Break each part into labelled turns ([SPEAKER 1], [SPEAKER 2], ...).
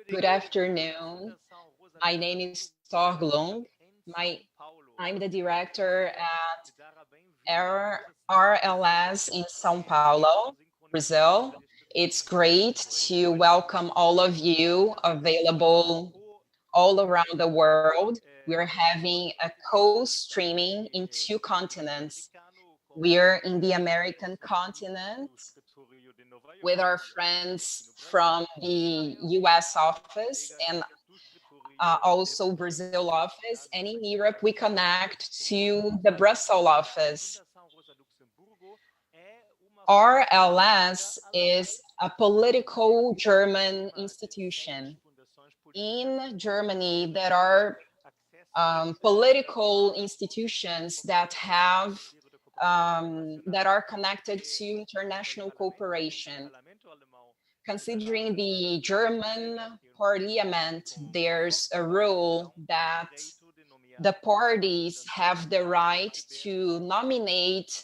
[SPEAKER 1] Good afternoon. My name is Torglung. I'm the director at RLS in São Paulo, Brazil. It's great to welcome all of you available all around the world. We're having a co-streaming in 2 continents. We're in the American continent with our friends from the US office and also Brazil office. And in Europe, we connect to the Brussels office. RLS is a political German institution. In Germany, there are political institutions that are connected to international cooperation. Considering the German parliament, there's a rule that the parties have the right to nominate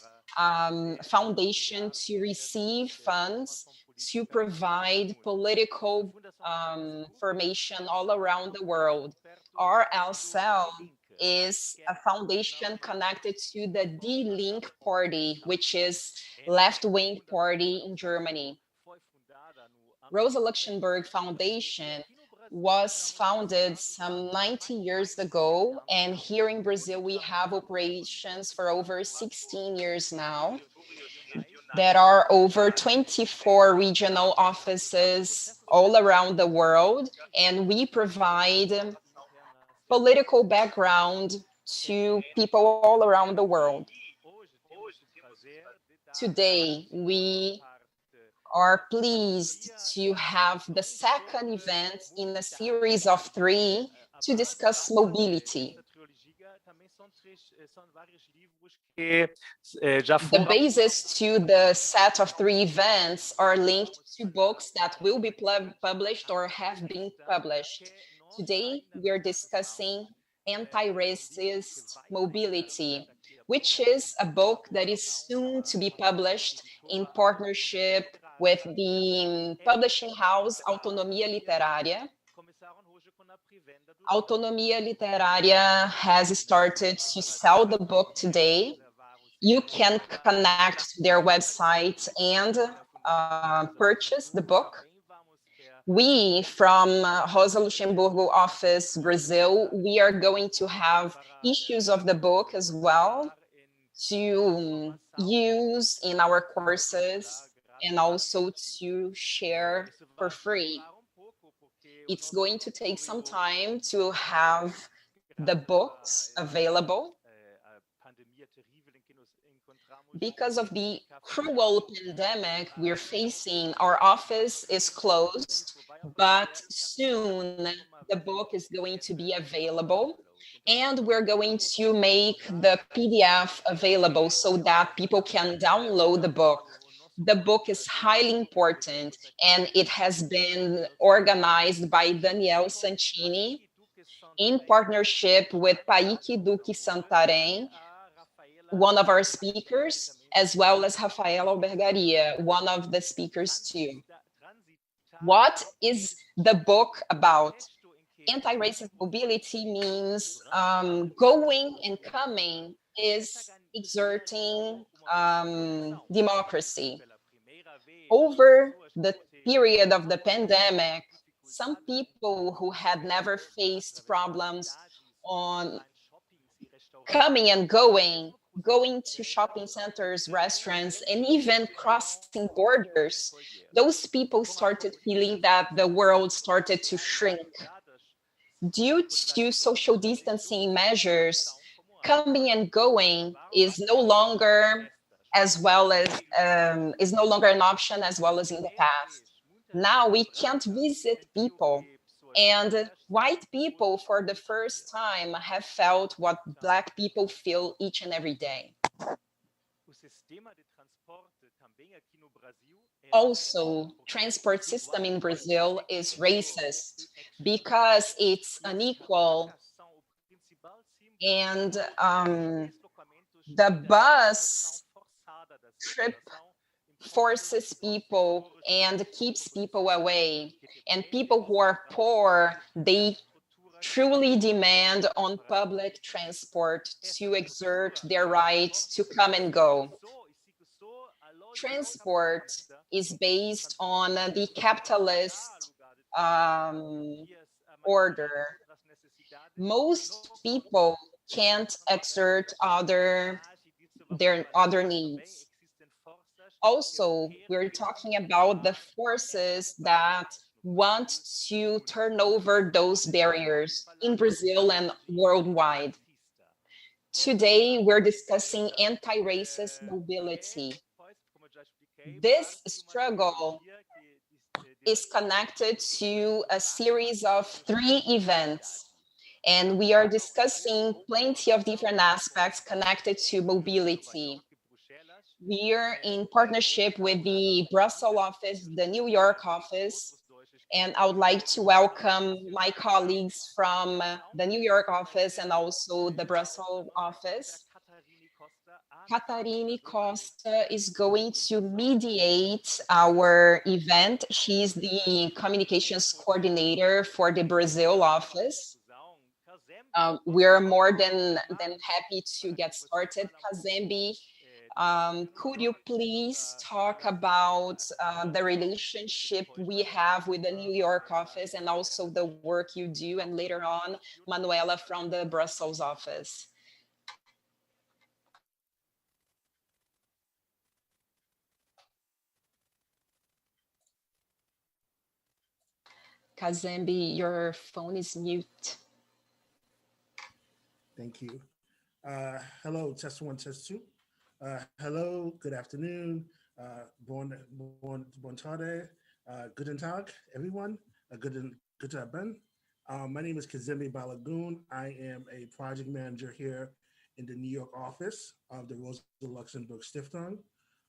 [SPEAKER 1] foundation to receive funds to provide political formation all around the world. RLCL is a foundation connected to the Die Linke party, which is left-wing party in Germany. Rosa Luxemburg Foundation was founded some 90 years ago, and here in Brazil we have operations for over 16 years now. There are over 24 regional offices all around the world, and we provide political background to people all around the world. Today, we are pleased to have the second event in a series of 3 to discuss mobility. The basis to the set of 3 events are linked to books that will be published or have been published. Today, we are discussing Anti-Racist Mobility, which is a book that is soon to be published in partnership with the publishing house Autonomia Literária. Autonomia Literária has started to sell the book today. You can connect to their website and purchase the book. We from Rosa Luxemburg office, Brazil, we are going to have issues of the book as well to use in our courses and also to share for free. It's going to take some time to have the books available. Because of the cruel pandemic we're facing, our office is closed, but soon the book is going to be available. And we're going to make the PDF available so that people can download the book. The book is highly important, and it has been organized by Daniel Santini in partnership with Paíque Duques Santarém, one of our speakers, as well as Rafael Albergaria, one of the speakers too. What is the book about? Anti-racist mobility means going and coming is exerting democracy. Over the period of the pandemic, some people who had never faced problems on coming and going to shopping centers, restaurants, and even crossing borders, those people started feeling that the world started to shrink. Due to social distancing measures, coming and going is no longer an option as well as in the past. Now we can't visit people, and white people for the first time have felt what Black people feel each and every day. Also, transport system in Brazil is racist because it's unequal, and the bus trip forces people and keeps people away. And people who are poor, they truly demand on public transport to exert their right to come and go. Transport is based on the capitalist order. Most people can't exert their other needs. Also, we're talking about the forces that want to turn over those barriers in Brazil and worldwide. Today, we're discussing anti-racist mobility. This struggle is connected to a series of 3 events, and we are discussing plenty of different aspects connected to mobility. We are in partnership with the Brussels office, the New York office, and I would like to welcome my colleagues from the New York office and also the Brussels office. Katarine Costa is going to mediate our event. She's the communications coordinator for the Brazil office. We're more than happy to get started. Kazembe, could you please talk about the relationship we have with the New York office and also the work you do, and later on, Manuela from the Brussels office. Kazembe, your phone is mute.
[SPEAKER 2] Thank you. Hello, test 1, test 2. Hello, good afternoon. Bon tarde. Guten Tag, everyone. Good abend. My name is Kazembe Balagoon. I am a project manager here in the New York office of the Rosa Luxemburg Stiftung.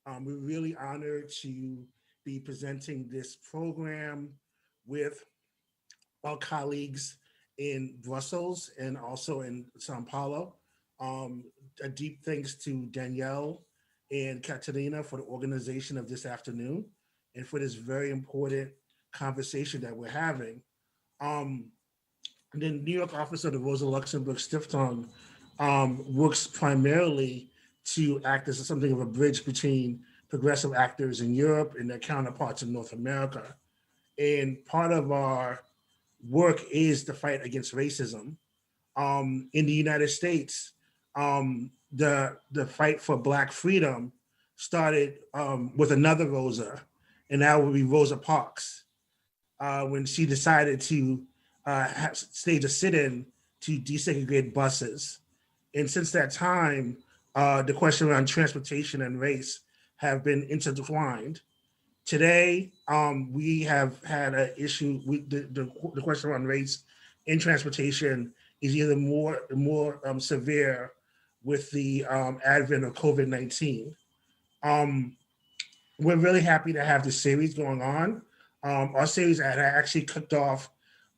[SPEAKER 2] We're really honored to be presenting this program with our colleagues in Brussels and also in São Paulo. A deep thanks to Danielle and Katarina for the organization of this afternoon and for this very important conversation that we're having. The New York office of the Rosa Luxemburg Stiftung works primarily to act as something of a bridge between progressive actors in Europe and their counterparts in North America. And part of our work is the fight against racism. In the United States, the fight for Black freedom started with another Rosa, and that would be Rosa Parks, when she decided to stage a sit-in to desegregate buses. And since that time, the question around transportation and race have been intertwined. Today, we have had an issue with the question around race in transportation is either more severe with the advent of COVID-19. We're really happy to have this series going on. Our series had actually kicked off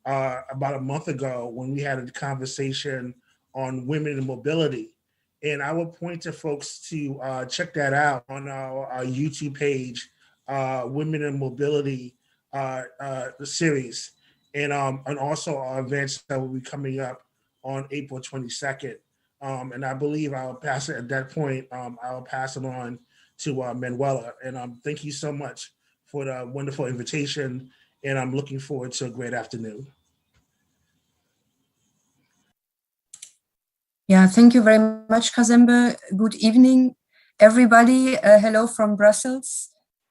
[SPEAKER 2] about a month ago when we had a conversation on women in mobility. And I would point to folks to check that out on our YouTube page, Women in Mobility the series, and also our events that will be coming up on April 22nd. And I believe I'll pass it at that point. I'll pass it on to Manuela. And thank you so much for the wonderful invitation. And I'm looking forward to a great afternoon.
[SPEAKER 3] Yeah, thank you very much, Kazembe. Good evening, everybody. Hello from Brussels.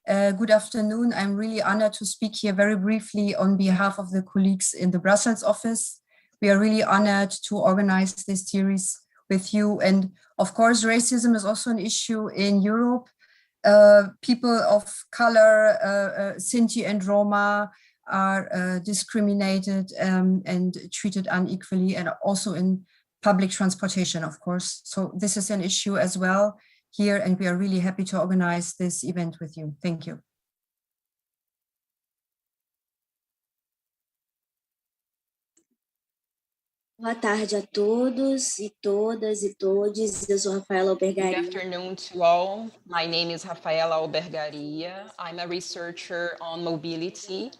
[SPEAKER 3] Good afternoon. I'm really honored to speak here very briefly on behalf of the colleagues in the Brussels office. We are really honored to organize this series with you. And of course, racism is also an issue in Europe. People of color, Sinti and Roma, are discriminated and treated unequally, and also in public transportation, of course. So this is an issue as well here, and we are really happy to organize this event with you. Thank you.
[SPEAKER 4] Boa tarde a todos e todas e todes. Eu sou Rafaela Albergaria.
[SPEAKER 1] Good afternoon to all. My name is Rafaela Albergaria. I'm a researcher on mobility.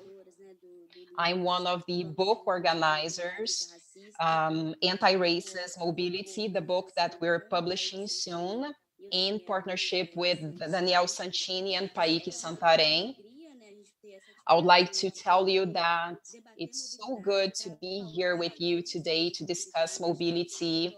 [SPEAKER 1] I'm one of the book organizers, Anti-Racist Mobility, the book that we're publishing soon in partnership with Daniel Santini and Paíque Santarém. I would like to tell you that it's so good to be here with you today to discuss mobility.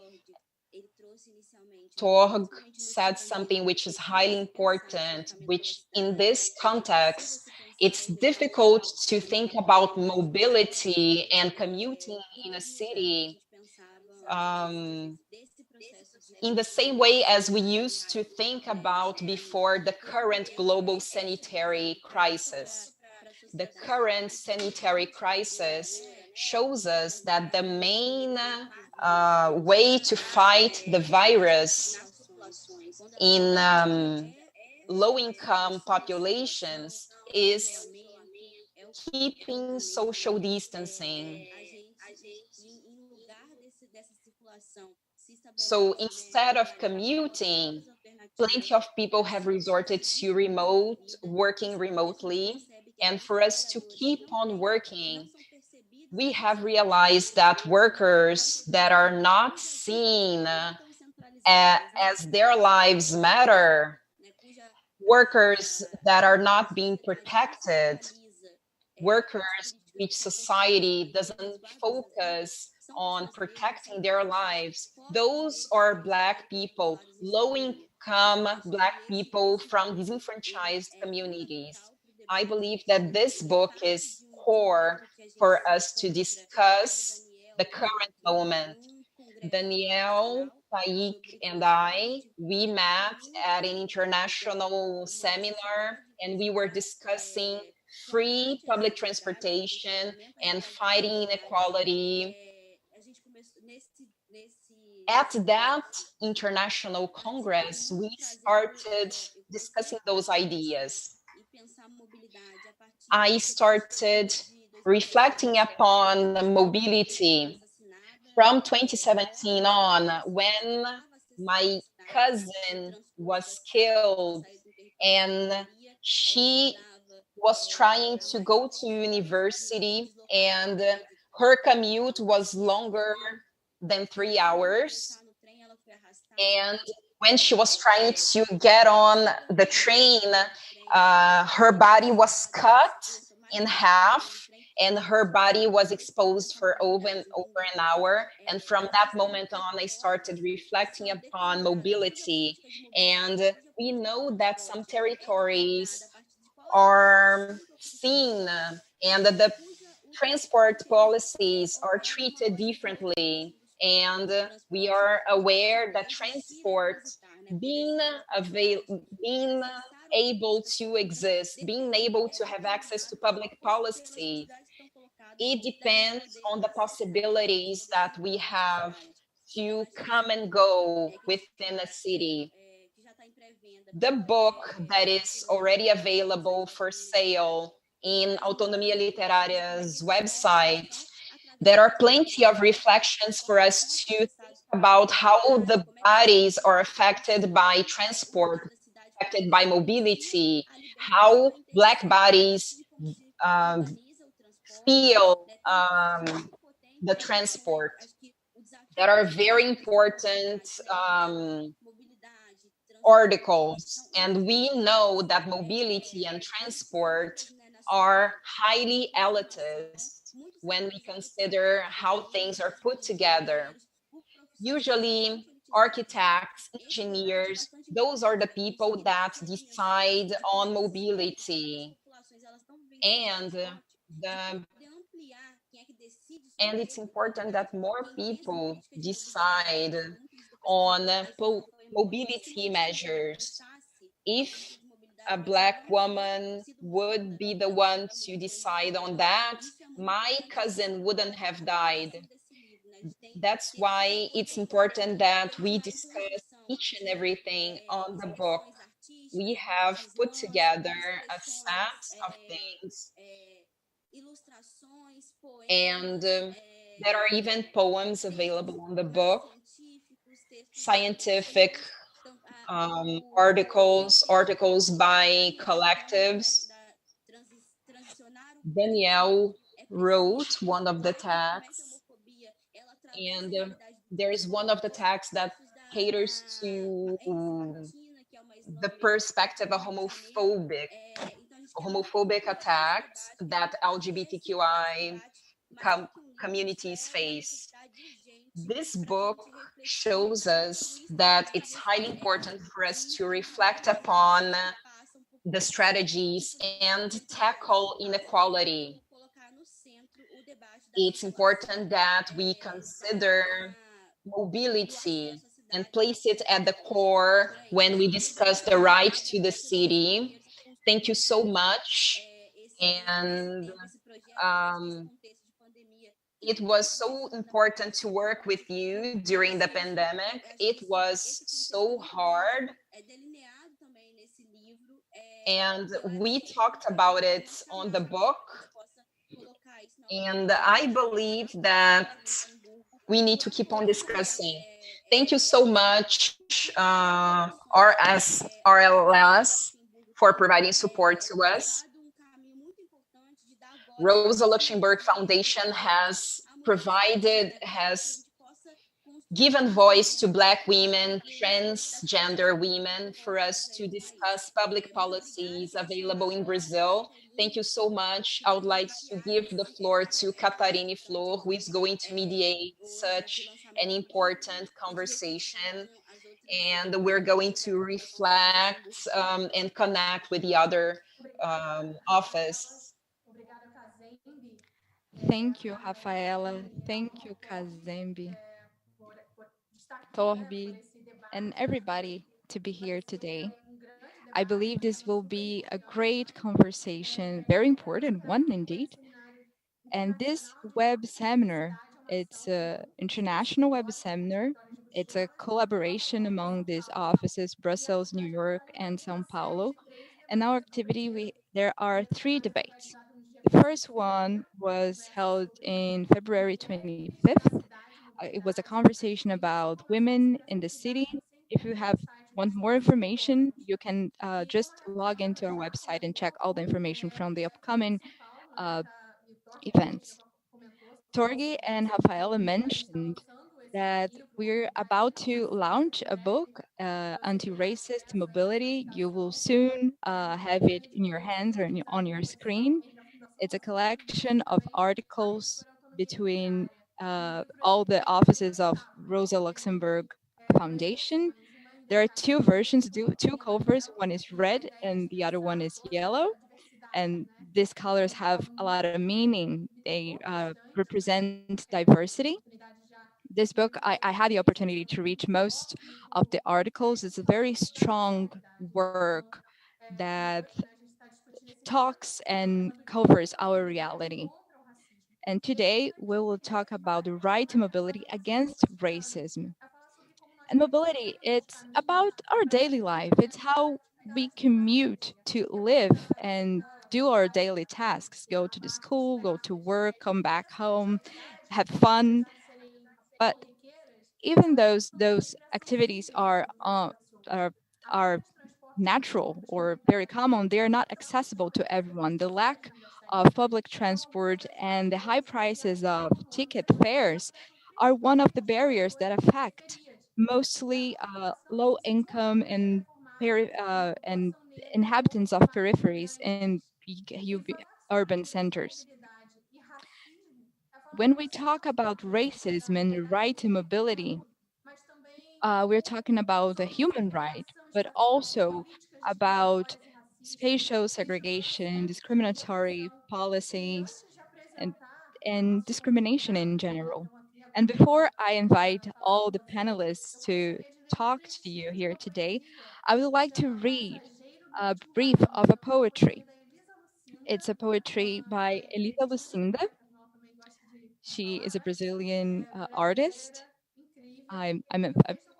[SPEAKER 1] Torg said something which is highly important, which in this context, it's difficult to think about mobility and commuting in a city in the same way as we used to think about before the current global sanitary crisis. The current sanitary crisis shows us that the main way to fight the virus in low-income populations is keeping social distancing. So instead of commuting, plenty of people have resorted to working remotely. And for us to keep on working, we have realized that workers that are not seen as their lives matter, workers that are not being protected, workers which society doesn't focus on protecting their lives, those are Black people, low-income Black people from disenfranchised communities. I believe that this book is core for us to discuss the current moment. Daniel, Paíque, and we met at an international seminar, and we were discussing free public transportation and fighting inequality. At that international congress, we started discussing those ideas. I started reflecting upon mobility from 2017 on, when my cousin was killed and she was trying to go to university and her commute was longer than 3 hours. And when she was trying to get on the train, her body was cut in half and her body was exposed for over an hour. And from that moment on, I started reflecting upon mobility. And we know that some territories are seen and that the transport policies are treated differently. And we are aware that transport being able to exist, being able to have access to public policy, it depends on the possibilities that we have to come and go within a city. The book that is already available for sale in Autonomia Literária's website, there are plenty of reflections for us to think about how the bodies are affected by transport, affected by mobility, how Black bodies feel the transport. There are very important articles, and we know that mobility and transport are highly elitist when we consider how things are put together. Usually, architects, engineers, those are the people that decide on mobility. And it's important that more people decide on mobility measures. If a Black woman would be the one to decide on that, my cousin wouldn't have died. That's why it's important that we discuss each and everything on the book. We have put together a set of things, and There are even poems available on the book, scientific articles by collectives. Danielle wrote one of the texts, and there is one of the texts that caters to the perspective of homophobic attacks that LGBTQI communities face. This book shows us that it's highly important for us to reflect upon the strategies and tackle inequality. It's important that we consider mobility and place it at the core when we discuss the right to the city. Thank you so much. And it was so important to work with you during the pandemic. It was so hard. And we talked about it on the book. And I believe that we need to keep on discussing. Thank you so much, RLS, for providing support to us. Rosa Luxemburg Foundation has given voice to Black women, transgender women, for us to discuss public policies available in Brazil. Thank you so much. I would like to give the floor to Katarine Flor, who is going to mediate such an important conversation. And we're going to reflect and connect with the other office.
[SPEAKER 5] Thank you, Rafaela. Thank you, Kazembe, Torbi, and everybody to be here today. I believe this will be a great conversation, very important one indeed. And this web seminar, it's an international web seminar. It's a collaboration among these offices, Brussels, New York, and São Paulo. And our activity, there are 3 debates. The first one was held in February 25th. It was a conversation about women in the city. If you want more information, you can just log into our website and check all the information from the upcoming events. Torgi and Rafaela mentioned that we're about to launch a book, Anti-Racist Mobility. You will soon have it in your hands or on your screen. It's a collection of articles between all the offices of Rosa Luxemburg Foundation. There are 2 versions, 2 covers. One is red and the other one is yellow. And these colors have a lot of meaning. They represent diversity. This book, I had the opportunity to read most of the articles. It's a very strong work that talks and covers our reality. And today we will talk about the right to mobility against racism. And mobility, it's about our daily life. It's how we commute to live and do our daily tasks, go to the school, go to work, come back home, have fun. But even those activities are natural or very common, they are not accessible to everyone. The lack of public transport and the high prices of ticket fares are one of the barriers that affect mostly low income and inhabitants of peripheries in urban centers. When we talk about racism and the right to mobility, we're talking about the human right, but also about spatial segregation, discriminatory policies, and, and discrimination in general. And before I invite all the panelists to talk to you here today, I would like to read a brief of a poetry. It's a poetry by Elisa Lucinda. She is a Brazilian artist. I'm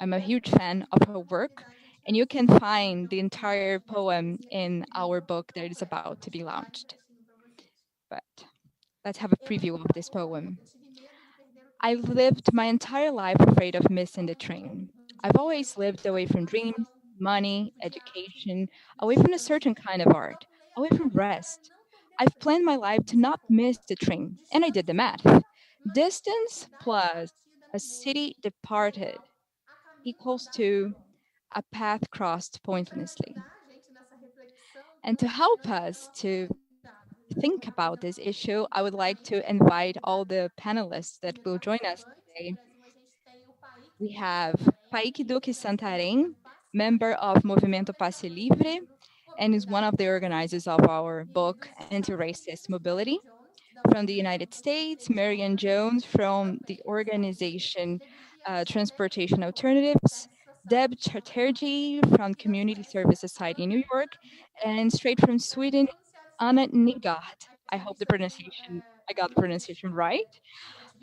[SPEAKER 5] a huge fan of her work, and you can find the entire poem in our book that is about to be launched. But let's have a preview of this poem. I've lived my entire life afraid of missing the train. I've always lived away from dreams, money, education, away from a certain kind of art, away from rest. I've planned my life to not miss the train, and I did the math. Distance plus a city departed equals to a path crossed pointlessly. And to help us to think about this issue, I would like to invite all the panelists that will join us today. We have Paíque Duques Santarém, member of Movimento Passe Livre, and is one of the organizers of our book, Anti-Racist Mobility. From the United States, Marion Jones from the organization Transportation Alternatives, Debipriya Chatterjee from Community Service Society in New York, and straight from Sweden, Anna Nygård. I hope I got the pronunciation right,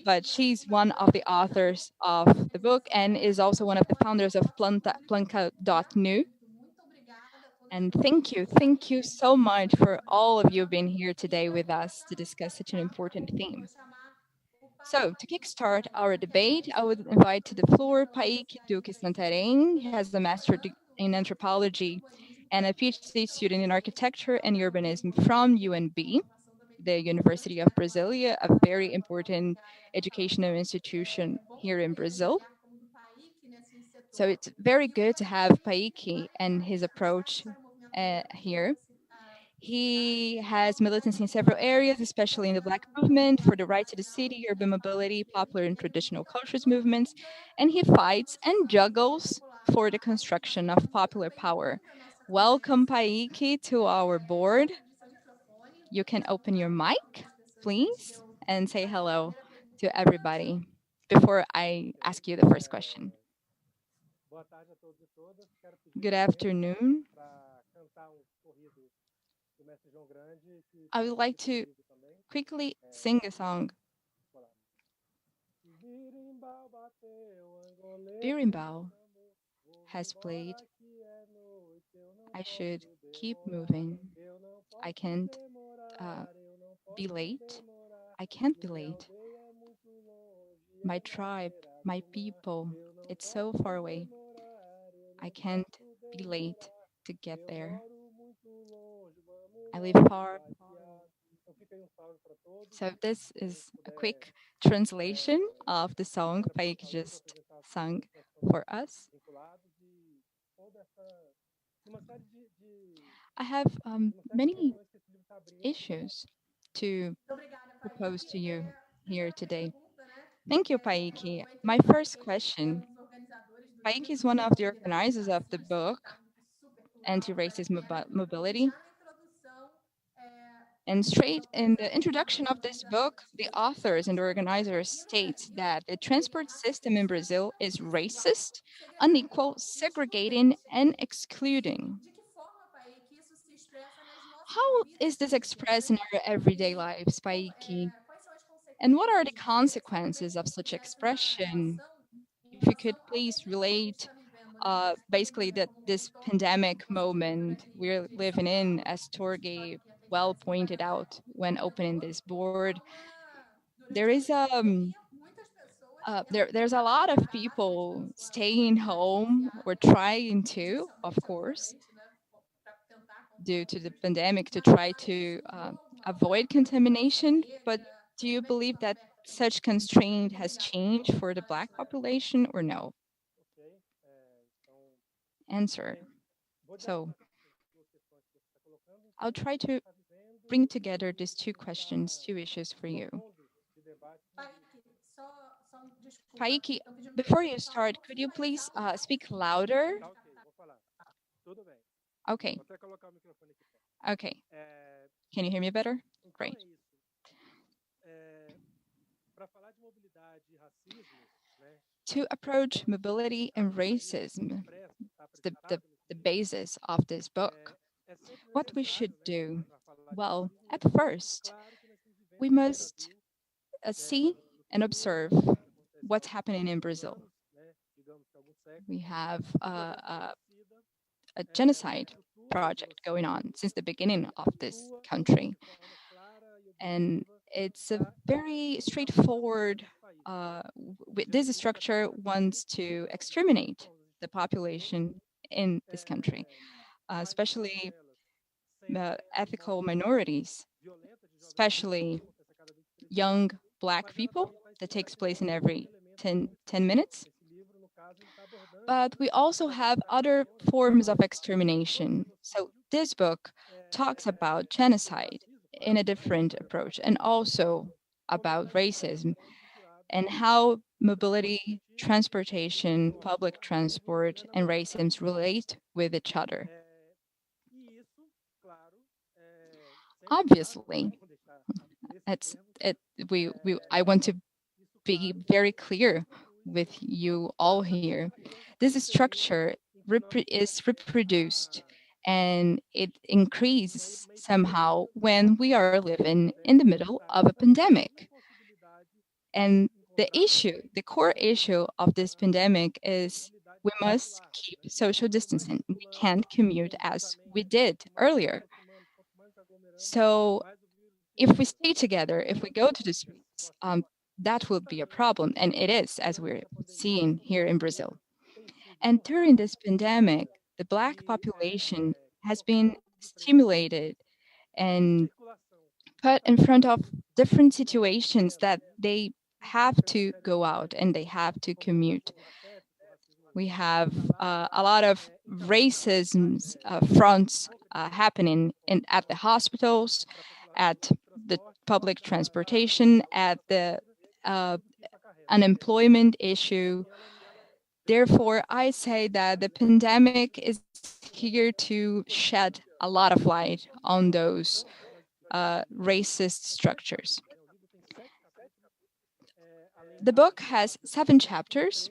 [SPEAKER 5] but she's one of the authors of the book and is also one of the founders of Planka.nu. And thank you so much for all of you being here today with us to discuss such an important theme. So to kickstart our debate, I would invite to the floor Paíque Duques Santarém. He has a master in anthropology and a PhD student in architecture and urbanism from UNB, the University of Brasilia, a very important educational institution here in Brazil. So it's very good to have Paíque and his approach here. He has militancy in several areas, especially in the Black movement, for the right to the city, urban mobility, popular and traditional cultures movements, and he fights and juggles for the construction of popular power. Welcome, Paíque, to our board. You can open your mic, please, and say hello to everybody before I ask you the first question. Good afternoon. I would like to quickly sing a song. Birimbau has played. I should keep moving. I can't be late. I can't be late. My tribe, my people, it's so far away. I can't be late to get there. I live far. So this is a quick translation of the song Paíque just sang for us. I have many issues to propose to you here today. Thank you, Paíque. My first question. Paíque is one of the organizers of the book, Anti-Racist Mobility. And straight in the introduction of this book, the authors and organizers state that the transport system in Brazil is racist, unequal, segregating, and excluding. How is this expressed in our everyday lives, Paíque? And what are the consequences of such expression? If you could please relate basically this pandemic moment we're living in, as Torgay well pointed out when opening this board, there's a lot of people staying home or trying to, of course, due to the pandemic, to try to avoid contamination. But do you believe that such constraint has changed for the Black population or no? Answer. So I'll try to bring together these two questions, two issues for you. Paíque, before you start, could you please speak louder? Okay. Okay. Can you hear me better? Great. To approach mobility and racism, the basis of this book, what we should do? Well, at first, we must see and observe what's happening in Brazil. We have a genocide project going on since the beginning of this country. And it's a very straightforward this structure wants to exterminate the population in this country, especially ethical minorities, especially young Black people. That takes place in every 10 minutes. But we also have other forms of extermination. So this book talks about genocide in a different approach, and also about racism and how mobility, transportation, public transport, and racism relate with each other. Obviously, I want to be very clear with you all here. This structure is reproduced and it increases somehow when we are living in the middle of a pandemic. And the core issue of this pandemic is we must keep social distancing. We can't commute as we did earlier. So if we stay together, if we go to the streets, that will be a problem. And it is, as we're seeing here in Brazil. And during this pandemic, the Black population has been stimulated and put in front of different situations that they have to go out and they have to commute. We have a lot of racism fronts happening at the hospitals, at the public transportation, at the unemployment issue. Therefore, I say that the pandemic is here to shed a lot of light on those racist structures. The book has 7 chapters,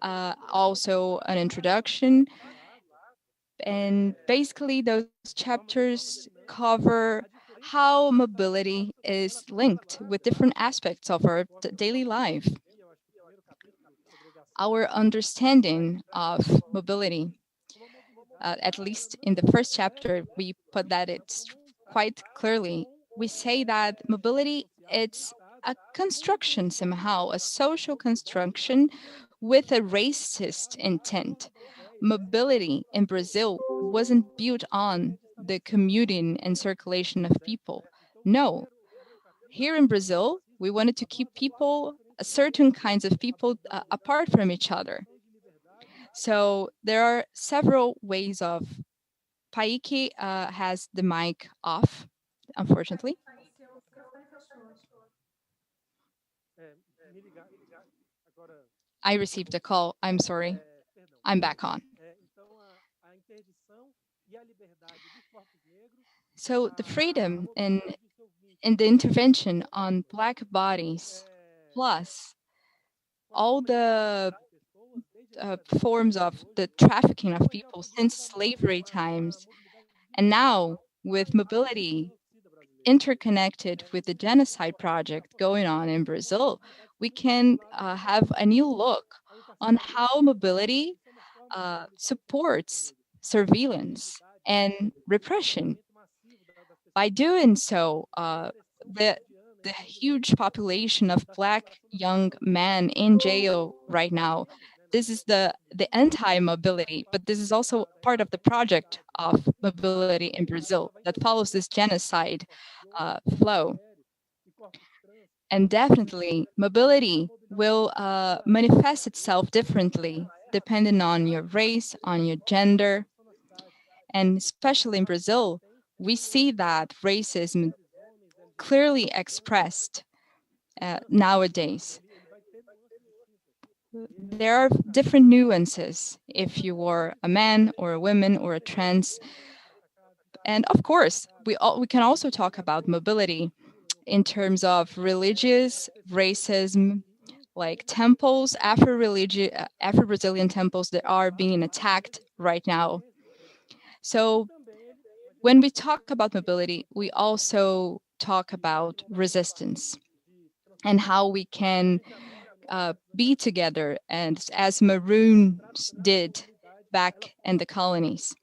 [SPEAKER 5] also an introduction, and basically those chapters cover how mobility is linked with different aspects of our daily life. Our understanding of mobility, at least in the first chapter, we put that it's quite clearly. We say that mobility, it's a construction somehow, a social construction with a racist intent. Mobility in Brazil wasn't built on the commuting and circulation of people. No, here in Brazil, we wanted to keep people, certain kinds of people, apart from each other. So there are several ways of. Paíque has the mic off, unfortunately. I received a call. I'm sorry. I'm back on. So the freedom and the intervention on Black bodies, plus all the forms of the trafficking of people since slavery times, and now with mobility interconnected with the genocide project going on in Brazil, we can have a new look on how mobility supports surveillance and repression. By doing so, the huge population of Black young men in jail right now, this is the anti-mobility, but this is also part of the project of mobility in Brazil that follows this genocide flow. And definitely, mobility will manifest itself differently depending on your race, on your gender. And especially in Brazil, we see that racism clearly expressed nowadays. There are different nuances if you are a man or a woman or a trans. And of course, we can also talk about mobility in terms of religious racism, like temples, Afro-Brazilian temples that are being attacked right now. So when we talk about mobility, we also talk about resistance and how we can be together, and as Maroons did back in the colonies.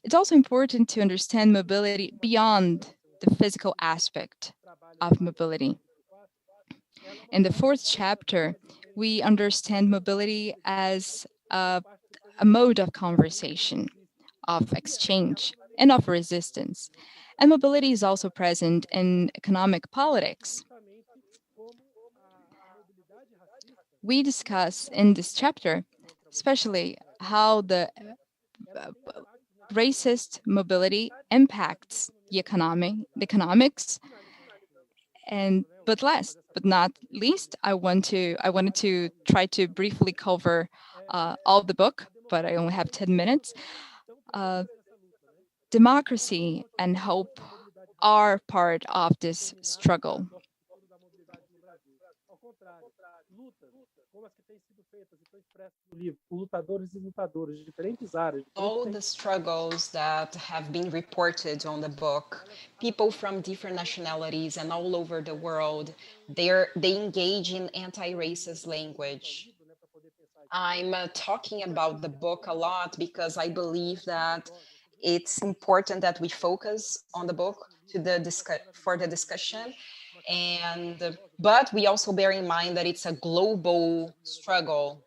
[SPEAKER 5] It's also important to understand mobility beyond the physical aspect of mobility. In the fourth chapter, we understand mobility as a mode of conversation, of exchange, and of resistance. And mobility is also present in economic politics. We discuss in this chapter, especially how the racist mobility impacts the economics. And but last but not least, I wanted to try to briefly cover all the book, but I only have 10 minutes. Democracy and hope are part of this struggle.
[SPEAKER 1] All the struggles that have been reported on the book, people from different nationalities and all over the world, they engage in anti-racist language. I'm talking about the book a lot because I believe that it's important that we focus on the book for the discussion. But we also bear in mind that it's a global struggle.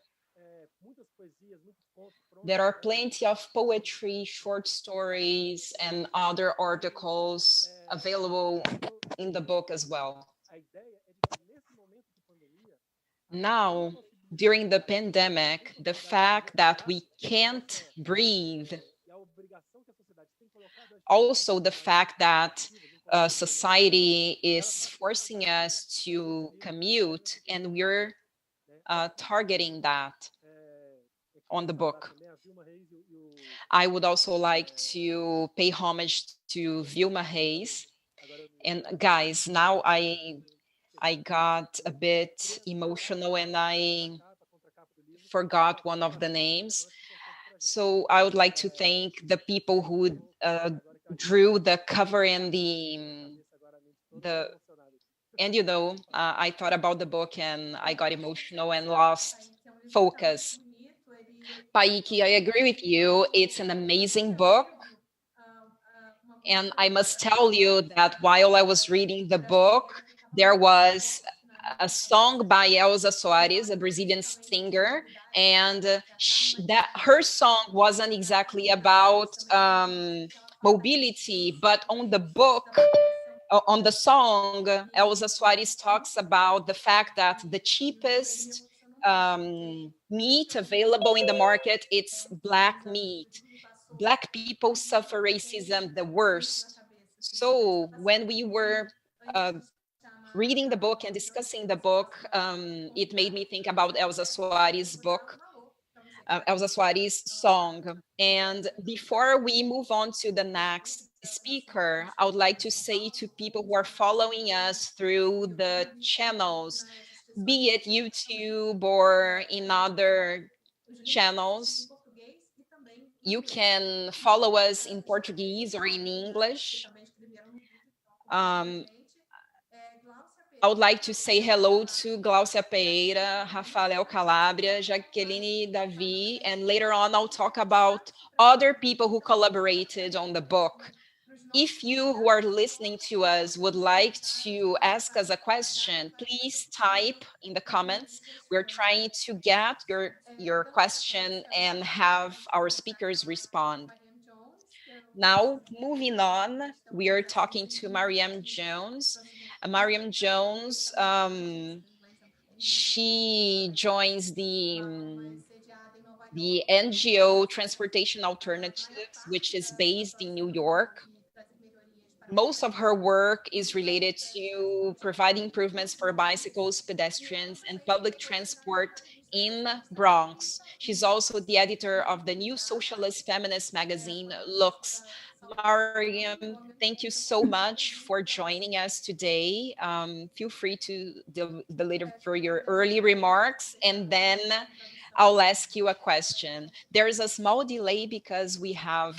[SPEAKER 1] There are plenty of poetry, short stories, and other articles available in the book as well. Now, during the pandemic, the fact that we can't breathe, also the fact that society is forcing us to commute, and we're targeting that on the book. I would also like to pay homage to Vilma Reis. And guys, now I got a bit emotional and I forgot one of the names. So I would like to thank the people who drew the cover and and you know, I thought about the book and I got emotional and lost focus. Paíque, I agree with you. It's an amazing book. And I must tell you that while I was reading the book, there was a song by Elza Soares, a Brazilian singer, and that her song wasn't exactly about mobility, but on the book, on the song, Elza Soares talks about the fact that the cheapest meat available in the market, it's black meat. Black people suffer racism the worst. So when we were reading the book and discussing the book, it made me think about Elza Soares' book, Elza Soares' song. And before we move on to the next speaker, I would like to say to people who are following us through the channels, be it YouTube or in other channels, you can follow us in Portuguese or in English. I would like to say hello to Glaucia Pereira, Rafael Calabria, Jaqueline Davi, and later on I'll talk about other people who collaborated on the book. If you who are listening to us would like to ask us a question, please type in the comments. We're trying to get your question and have our speakers respond. Now, moving on, we are talking to Mariam Jones. Mariam Jones, she joins the NGO Transportation Alternatives, which is based in New York. Most of her work is related to providing improvements for bicycles, pedestrians, and public transport in Bronx. She's also the editor of the new socialist feminist magazine, Lux. Mariam, thank you so much for joining us today. Feel free to deliver your early remarks, and then I'll ask you a question. There is a small delay because we have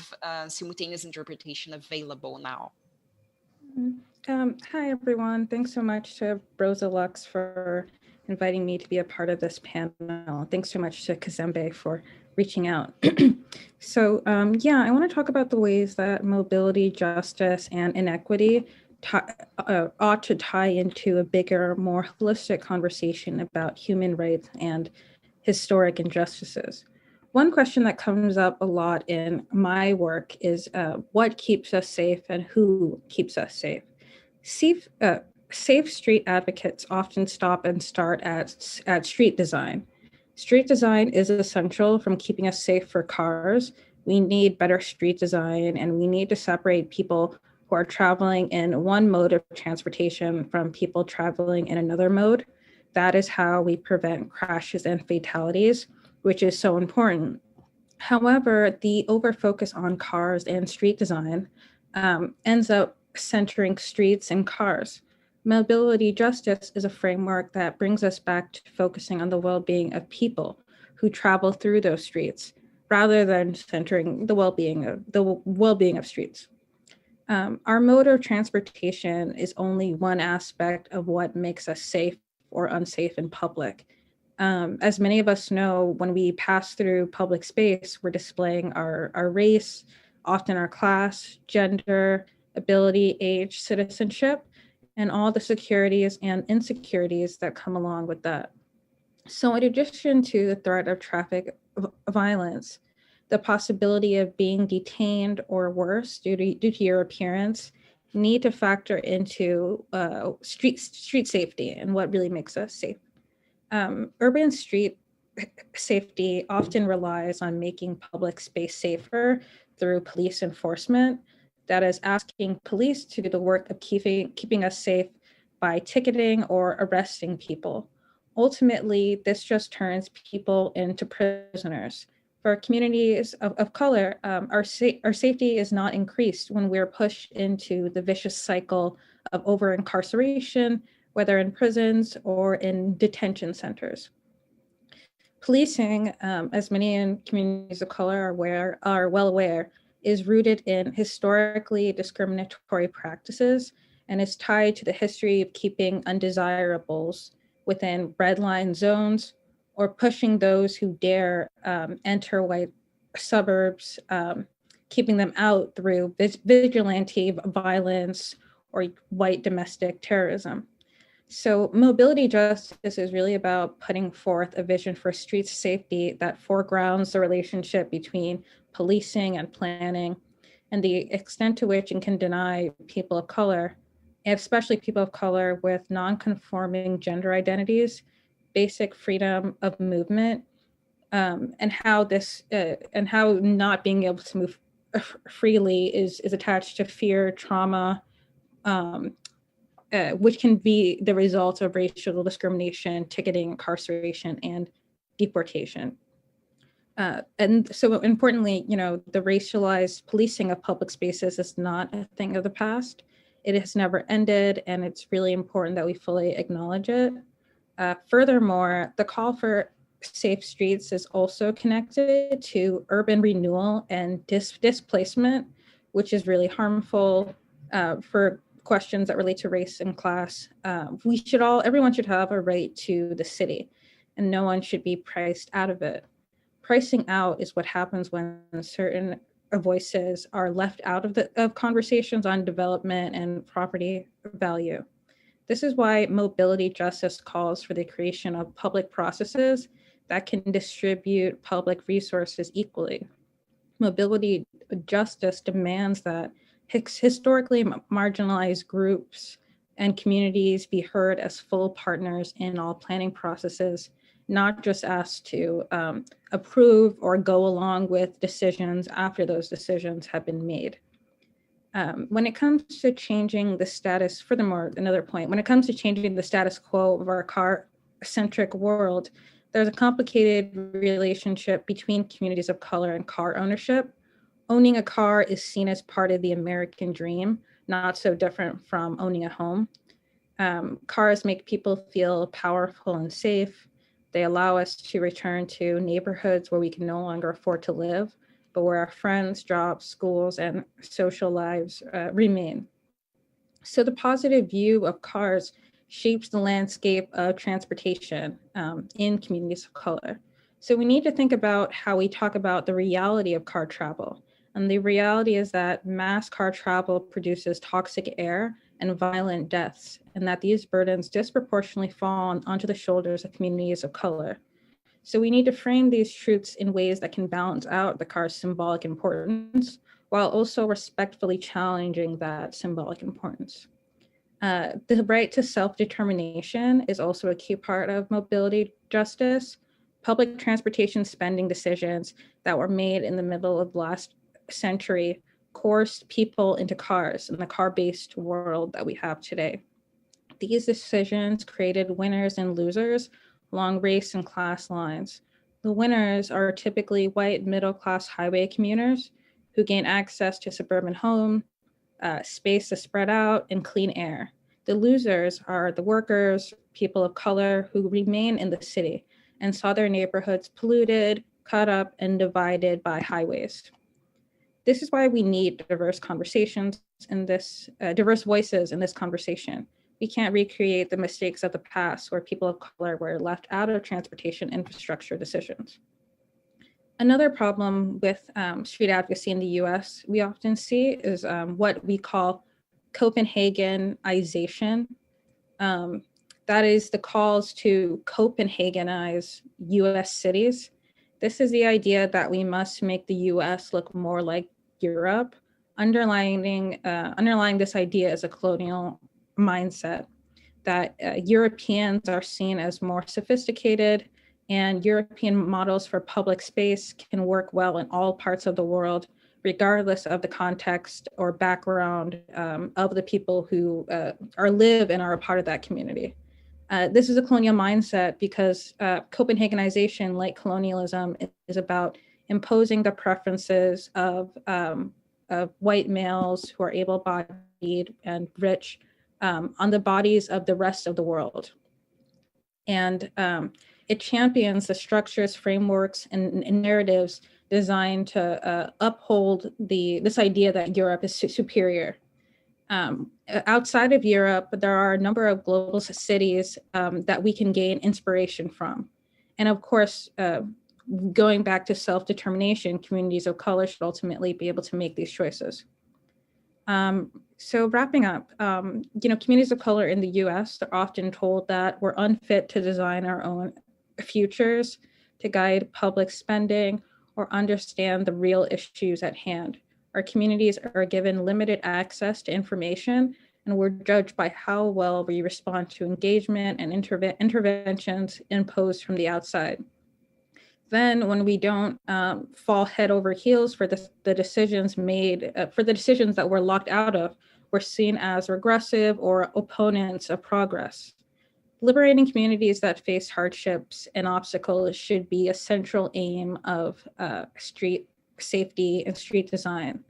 [SPEAKER 1] simultaneous interpretation available now.
[SPEAKER 6] Hi, everyone. Thanks so much to Rosa Lux for inviting me to be a part of this panel. Thanks so much to Kazembe for reaching out. So yeah, I want to talk about the ways that mobility, justice, and inequity ought to tie into a bigger, more holistic conversation about human rights and historic injustices. One question that comes up a lot in my work is what keeps us safe and who keeps us safe? Safe street advocates often stop and start at street design. Street design is essential from keeping us safe for cars. We need better street design, and we need to separate people who are traveling in one mode of transportation from people traveling in another mode. That is how we prevent crashes and fatalities, which is so important. However, the overfocus on cars and street design ends up centering streets and cars. Mobility justice is a framework that brings us back to focusing on the well-being of people who travel through those streets, rather than centering the well-being of streets. Our mode of transportation is only one aspect of what makes us safe or unsafe in public. As many of us know, when we pass through public space, we're displaying our race, often our class, gender, ability, age, citizenship, and all the securities and insecurities that come along with that. So in addition to the threat of traffic violence, the possibility of being detained or worse due to your appearance need to factor into street safety and what really makes us safe. Urban street safety often relies on making public space safer through police enforcement. That is asking police to do the work of keeping us safe by ticketing or arresting people. Ultimately, this just turns people into prisoners. For communities of color, our safety is not increased when we're pushed into the vicious cycle of over-incarceration, whether in prisons or in detention centers. Policing, as many in communities of color are well aware, is rooted in historically discriminatory practices and is tied to the history of keeping undesirables within red line zones or pushing those who dare enter white suburbs, keeping them out through vigilante violence or white domestic terrorism. So mobility justice is really about putting forth a vision for street safety that foregrounds the relationship between policing and planning and the extent to which it can deny people of color, especially people of color with non-conforming gender identities, basic freedom of movement, and how not being able to move freely is attached to fear, trauma, which can be the result of racial discrimination, ticketing, incarceration, and deportation. And so importantly, the racialized policing of public spaces is not a thing of the past. It has never ended, and it's really important that we fully acknowledge it. Furthermore, the call for safe streets is also connected to urban renewal and displacement, which is really harmful for questions that relate to race and class. Everyone should have a right to the city, and no one should be priced out of it. Pricing out is what happens when certain voices are left out of conversations on development and property value. This is why mobility justice calls for the creation of public processes that can distribute public resources equally. Mobility justice demands that historically marginalized groups and communities be heard as full partners in all planning processes, not just asked to approve or go along with decisions after those decisions have been made. When it comes to changing the status, furthermore, another point, when it comes to changing the status quo of our car-centric world, there's a complicated relationship between communities of color and car ownership. Owning a car is seen as part of the American dream, not so different from owning a home. Cars make people feel powerful and safe. They allow us to return to neighborhoods where we can no longer afford to live, but where our friends, jobs, schools, and social lives remain. So the positive view of cars shapes the landscape of transportation in communities of color. So we need to think about how we talk about the reality of car travel. And the reality is that mass car travel produces toxic air and violent deaths, and that these burdens disproportionately fall onto the shoulders of communities of color. So we need to frame these truths in ways that can balance out the car's symbolic importance while also respectfully challenging that symbolic importance. The right to self-determination is also a key part of mobility justice. Public transportation spending decisions that were made in the middle of last century coerced people into cars in the car-based world that we have today. These decisions created winners and losers along race and class lines. The winners are typically white middle-class highway commuters who gain access to suburban home, space to spread out, and clean air. The losers are the workers, people of color who remain in the city and saw their neighborhoods polluted, cut up, and divided by highways. This is why we need diverse conversations in this, diverse voices in this conversation. We can't recreate the mistakes of the past where people of color were left out of transportation infrastructure decisions. Another problem with street advocacy in the US we often see is what we call Copenhagenization. That is the calls to Copenhagenize US cities. This is the idea that we must make the US look more like Europe, underlying this idea as a colonial mindset that Europeans are seen as more sophisticated and European models for public space can work well in all parts of the world, regardless of the context or background of the people who live and are a part of that community. This is a colonial mindset because Copenhagenization, like colonialism, is about imposing the preferences of white males who are able-bodied and rich on the bodies of the rest of the world. And it champions the structures, frameworks, and narratives designed to uphold this idea that Europe is superior. Outside of Europe, there are a number of global cities that we can gain inspiration from. And of course, going back to self-determination, communities of color should ultimately be able to make these choices. So wrapping up, communities of color in the US are often told that we're unfit to design our own futures, to guide public spending, or understand the real issues at hand. Our communities are given limited access to information, and we're judged by how well we respond to engagement and interventions imposed from the outside. Then when we don't fall head over heels for the decisions made, for the decisions that we're locked out of, we're seen as regressive or opponents of progress. Liberating communities that face hardships and obstacles should be a central aim of street safety and street design.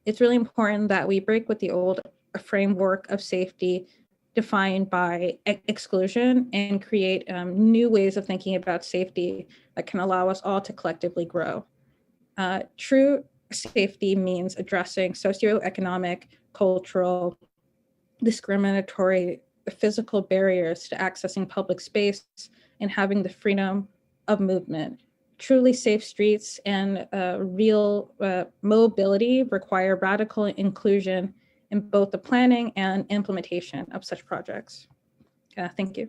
[SPEAKER 6] It's really important that we break with the old framework of safety defined by exclusion and create new ways of thinking about safety that can allow us all to collectively grow. True safety means addressing socioeconomic, cultural, discriminatory, physical barriers to accessing public space and having the freedom of movement. Truly safe streets and real mobility require radical inclusion in both the planning and implementation of such projects. Thank you.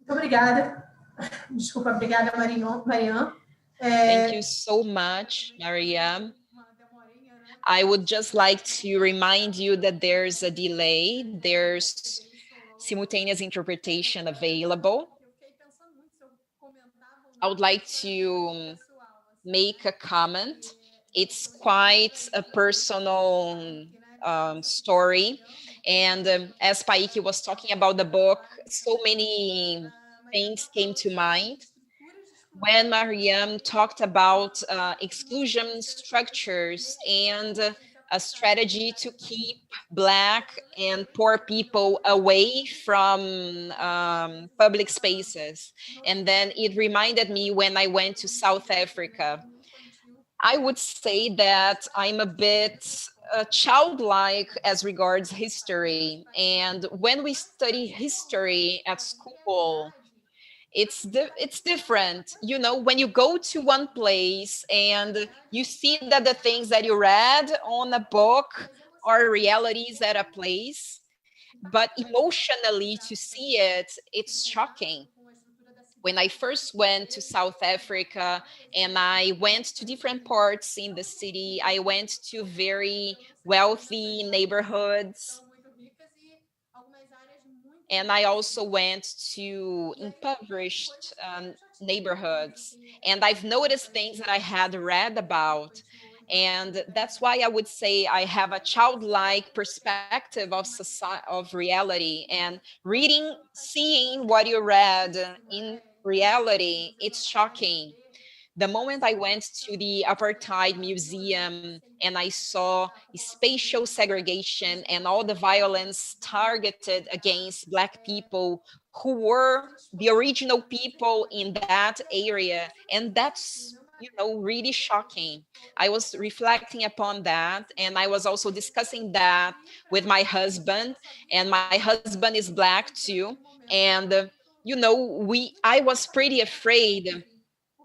[SPEAKER 7] Obrigada. Desculpa, obrigada, Marion.
[SPEAKER 1] Thank you so much, Maria. I would just like to remind you that there's a delay. There's simultaneous interpretation available. I would like to make a comment. It's quite a personal story. And as Paíque was talking about the book, so many things came to mind. When Mariam talked about exclusion structures and a strategy to keep Black and poor people away from public spaces. And then it reminded me when I went to South Africa. I would say that I'm a bit childlike as regards history. And when we study history at school, it's different, you know, when you go to one place and you see that the things that you read on a book are realities at a place, but emotionally to see it, it's shocking. When I first went to South Africa and I went to different parts in the city, I went to very wealthy neighborhoods. And I also went to impoverished neighborhoods. And I've noticed things that I had read about. And that's why I would say I have a childlike perspective of society, of reality, and reading, seeing what you read in reality, it's shocking. The moment I went to the Apartheid Museum and I saw spatial segregation and all the violence targeted against Black people who were the original people in that area, and that's, you know, really shocking. I was reflecting upon that, and I was also discussing that with my husband, and my husband is Black too, and you know, I was pretty afraid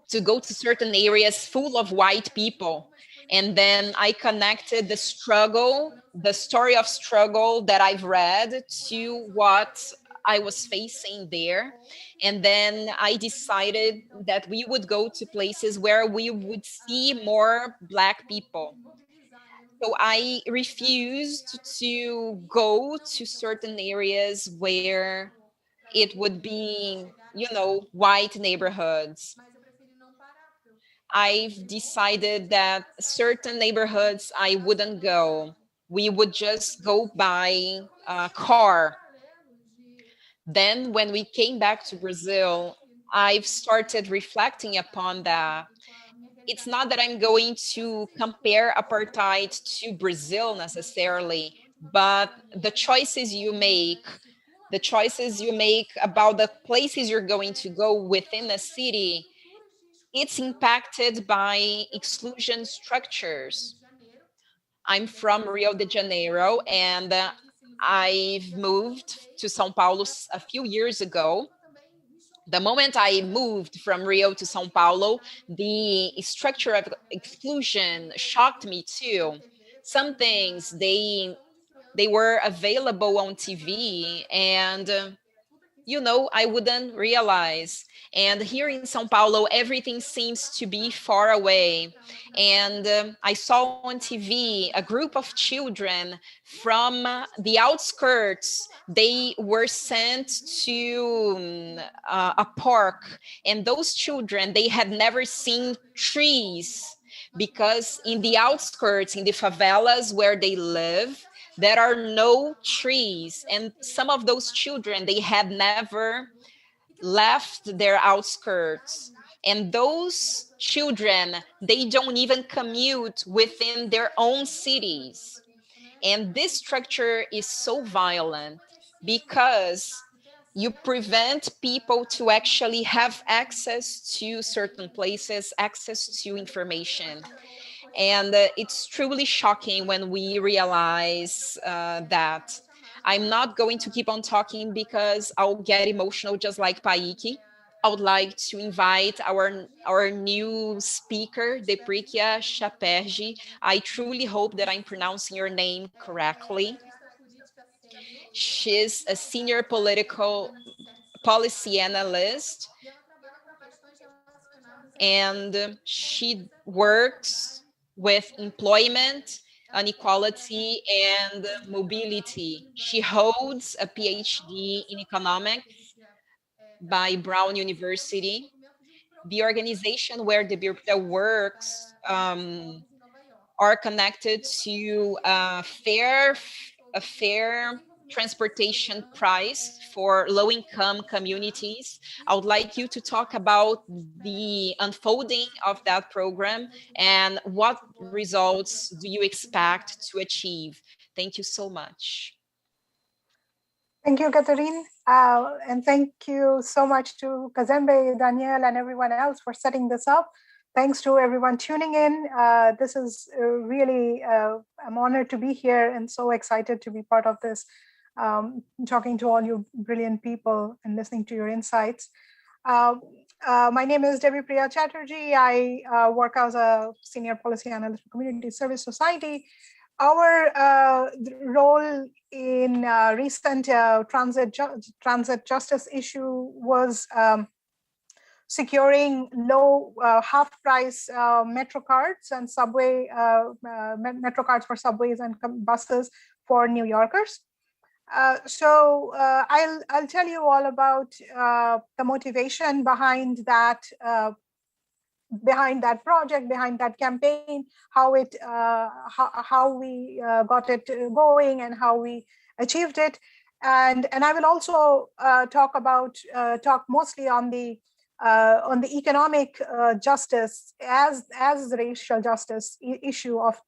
[SPEAKER 1] to go to certain areas full of white people. And then I connected the struggle, the story of struggle that I've read to what I was facing there. And then I decided that we would go to places where we would see more Black people. So I refused to go to certain areas where it would be, you know, white neighborhoods. I've decided that certain neighborhoods I wouldn't go. We would just go by car. Then when we came back to Brazil, I've started reflecting upon that. It's not that I'm going to compare apartheid to Brazil necessarily, but the choices you make about the places you're going to go within a city, it's impacted by exclusion structures. I'm from Rio de Janeiro, and I've moved to São Paulo a few years ago. The moment I moved from Rio to São Paulo, the structure of exclusion shocked me too. Some things, they were available on TV, and you know, I wouldn't realize. And here in São Paulo, everything seems to be far away. And I saw on TV a group of children from the outskirts. They were sent to a park. And those children, they had never seen trees because in the outskirts, in the favelas where they live, there are no trees, and some of those children, they had never left their outskirts, and those children, they don't even commute within their own cities. And this structure is so violent because you prevent people to actually have access to certain places, access to information. And it's truly shocking when we realize that. I'm not going to keep on talking because I'll get emotional just like Paíque. I would like to invite our new speaker, Debipriya Chatterjee. I truly hope that I'm pronouncing your name correctly. She's a senior political policy analyst, and she works with employment, inequality, and mobility. She holds a PhD in economics by Brown University. The organization where Debipriya works are connected to a fair transportation price for low-income communities. I would like you to talk about the unfolding of that program and what results do you expect to achieve. Thank you so much.
[SPEAKER 8] Thank you, Katarine. And thank you so much to Kazembe, Danielle, and everyone else for setting this up. Thanks to everyone tuning in. This is really, I'm honored to be here and so excited to be part of this, talking to all you brilliant people and listening to your insights. My name is Debipriya Chatterjee. I work as a senior policy analyst for Community Service Society. Our role in recent transit justice issue was securing low half-price metro cards and subway metro cards for subways and buses for New Yorkers. So I'll tell you all about the motivation behind that project, behind that campaign, how we got it going and how we achieved it, and I will also talk mostly on the economic justice as racial justice issue of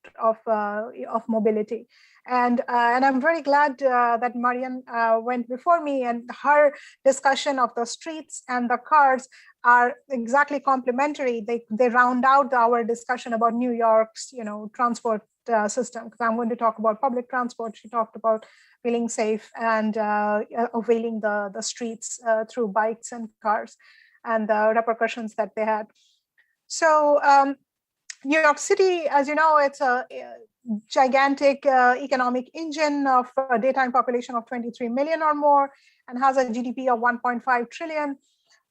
[SPEAKER 8] mobility. And I'm very glad that Marion went before me, and her discussion of the streets and the cars are exactly complementary. They round out our discussion about New York's transport system, because I'm going to talk about public transport. She talked about feeling safe and availing the streets through bikes and cars and the repercussions that they had. So New York City, as you know, it's a gigantic economic engine of a daytime population of 23 million or more, and has a GDP of 1.5 trillion.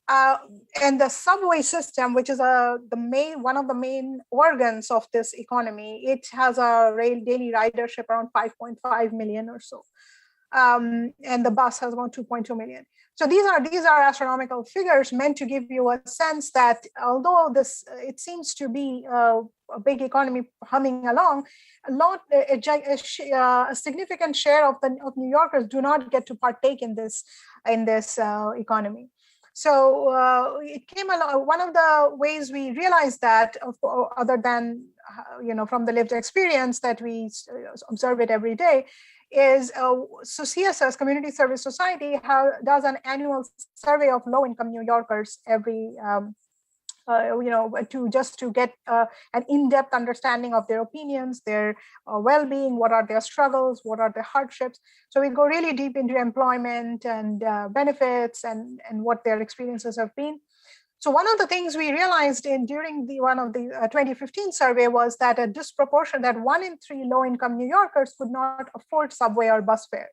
[SPEAKER 8] And the subway system, which is one of the main organs of this economy, it has a daily ridership around 5.5 million or so. And the bus has about 2.2 million. So these are astronomical figures meant to give you a sense that although it seems to be a big economy humming along, a significant share of New Yorkers do not get to partake in this economy. So it came along. One of the ways we realized that, other than from the lived experience that we observe it every day, is so CSS, Community Service Society, does an annual survey of low-income New Yorkers every to get an in-depth understanding of their opinions, their well-being, what are their struggles, what are their hardships. So we go really deep into employment and benefits and what their experiences have been. So one of the things we realized during one of the 2015 survey was that that 1 in 3 low-income New Yorkers could not afford subway or bus fare,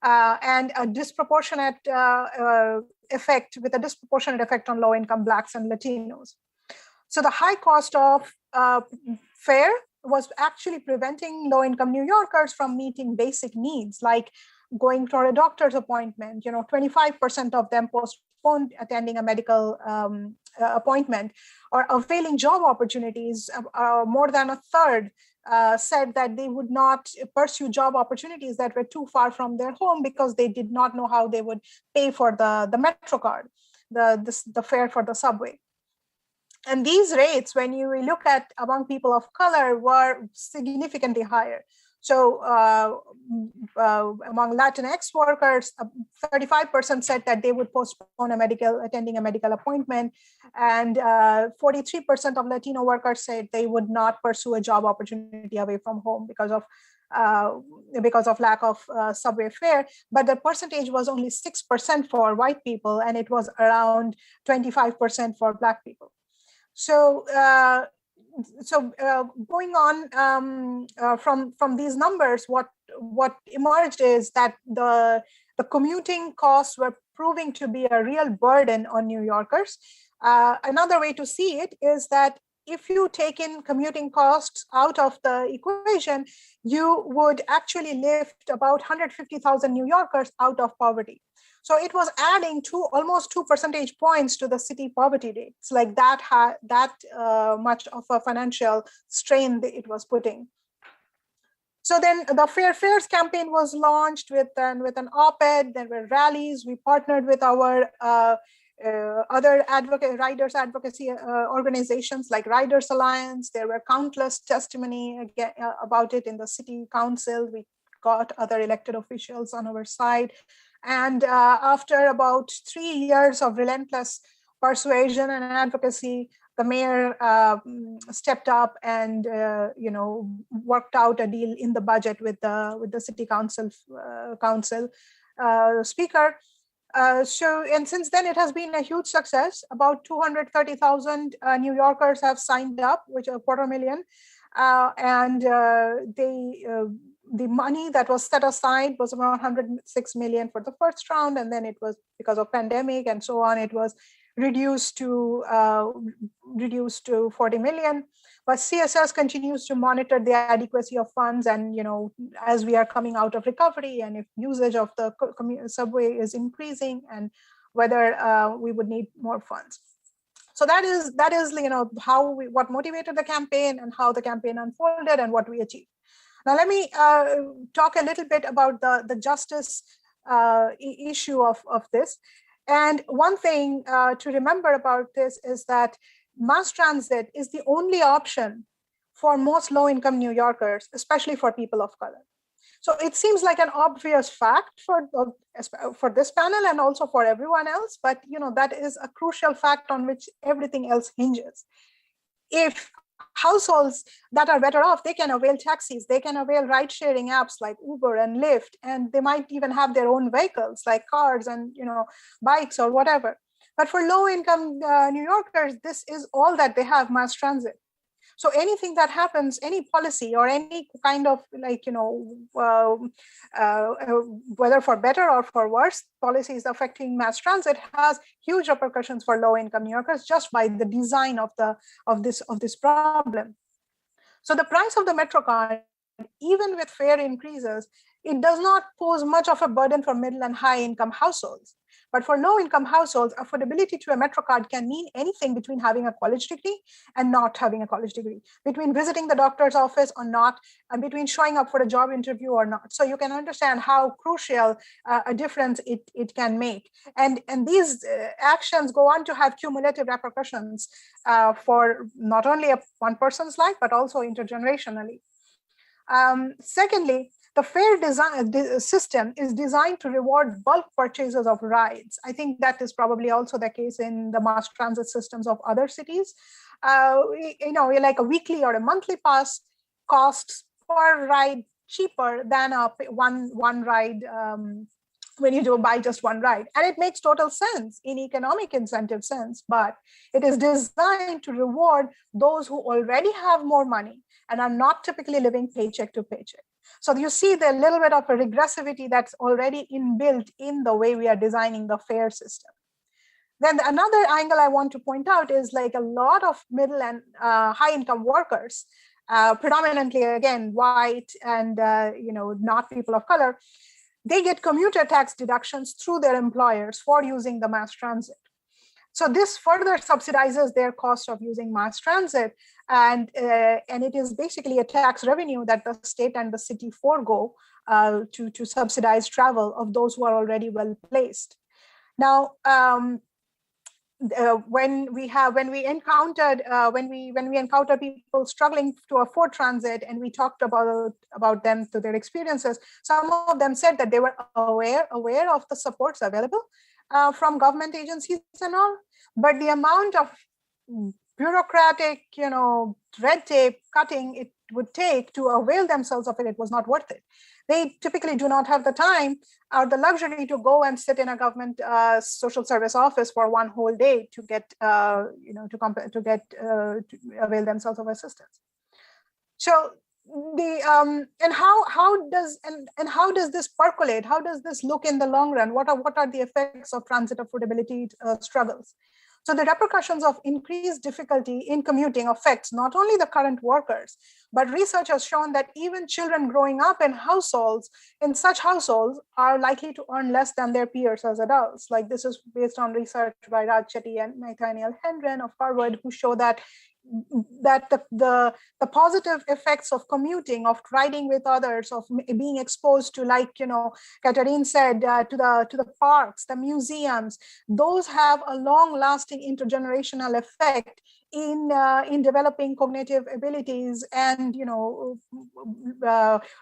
[SPEAKER 8] and a disproportionate effect on low-income Blacks and Latinos. So the high cost of fare was actually preventing low-income New Yorkers from meeting basic needs, like going for a doctor's appointment. 25% of them postponed attending a medical appointment, or availing job opportunities. More than a third said that they would not pursue job opportunities that were too far from their home because they did not know how they would pay for the Metro card, the fare for the subway. And these rates, when you look at among people of color, were significantly higher. So among Latinx workers, 35% said that they would postpone attending a medical appointment, and 43% of Latino workers said they would not pursue a job opportunity away from home because of lack of subway fare. But the percentage was only 6% for white people, and it was around 25% for Black people. So going on from these numbers, what emerged is that the commuting costs were proving to be a real burden on New Yorkers. Another way to see it is that if you take in commuting costs out of the equation, you would actually lift about 150,000 New Yorkers out of poverty. So it was adding almost 2 percentage points to the city poverty rate. It's like that much of a financial strain that it was putting. So then the Fair Fares campaign was launched with an op-ed. There were rallies. We partnered with our other riders advocacy organizations like Riders Alliance. There were countless testimony about it in the city council. We got other elected officials on our side. And after about 3 years of relentless persuasion and advocacy, the mayor stepped up and worked out a deal in the budget with the city council speaker. And since then, it has been a huge success. About 230,000 New Yorkers have signed up, which are 250,000. The money that was set aside was around 106 million for the first round. And then it was, because of pandemic and so on, it was reduced to 40 million. But CSS continues to monitor the adequacy of funds, and as we are coming out of recovery, and if usage of the subway is increasing, and whether we would need more funds. So that is what motivated the campaign and how the campaign unfolded and what we achieved. Now let me talk a little bit about the justice issue of this. And one thing to remember about this is that mass transit is the only option for most low-income New Yorkers, especially for people of color. So it seems like an obvious fact for this panel and also for everyone else, but that is a crucial fact on which everything else hinges. If households that are better off, they can avail taxis, they can avail ride-sharing apps like Uber and Lyft, and they might even have their own vehicles like cars and bikes or whatever. But for low-income New Yorkers, this is all that they have, mass transit. So anything that happens, any policy or any kind of whether for better or for worse, policies affecting mass transit has huge repercussions for low-income New Yorkers just by the design of this problem. So the price of the Metro card, even with fare increases, it does not pose much of a burden for middle and high-income households. But for low-income households, affordability to a Metro card can mean anything between having a college degree and not having a college degree, between visiting the doctor's office or not, and between showing up for a job interview or not. So you can understand how crucial a difference it can make. And these actions go on to have cumulative repercussions for not only one person's life, but also intergenerationally. Secondly, the fare system is designed to reward bulk purchases of rides. I think that is probably also the case in the mass transit systems of other cities. Like a weekly or a monthly pass costs per ride cheaper than a one ride when you buy just one ride. And it makes total sense in economic incentive sense, but it is designed to reward those who already have more money and are not typically living paycheck to paycheck. So you see the little bit of a regressivity that's already inbuilt in the way we are designing the fare system. Then another angle I want to point out is like a lot of middle and high income workers, predominantly again, white and not people of color, they get commuter tax deductions through their employers for using the mass transit. So this further subsidizes their cost of using mass transit, and it is basically a tax revenue that the state and the city forego to subsidize travel of those who are already well placed. Now, when we encounter people struggling to afford transit, and we talked about them to their experiences, some of them said that they were aware of the supports available from government agencies and all, but the amount of bureaucratic, red tape cutting it would take to avail themselves of it was not worth it. They typically do not have the time or the luxury to go and sit in a government social service office for one whole day to get, to avail themselves of assistance. So how does this percolate? How does this look in the long run? What are the effects of transit affordability struggles? So the repercussions of increased difficulty in commuting affects not only the current workers, but research has shown that even children growing up in such households are likely to earn less than their peers as adults. Like this is based on research by Raj Chetty and Nathaniel Hendren of Harvard, who show that the positive effects of commuting, of riding with others, of being exposed to, like Katarine said, to the parks, the museums, those have a long-lasting intergenerational effect in developing cognitive abilities and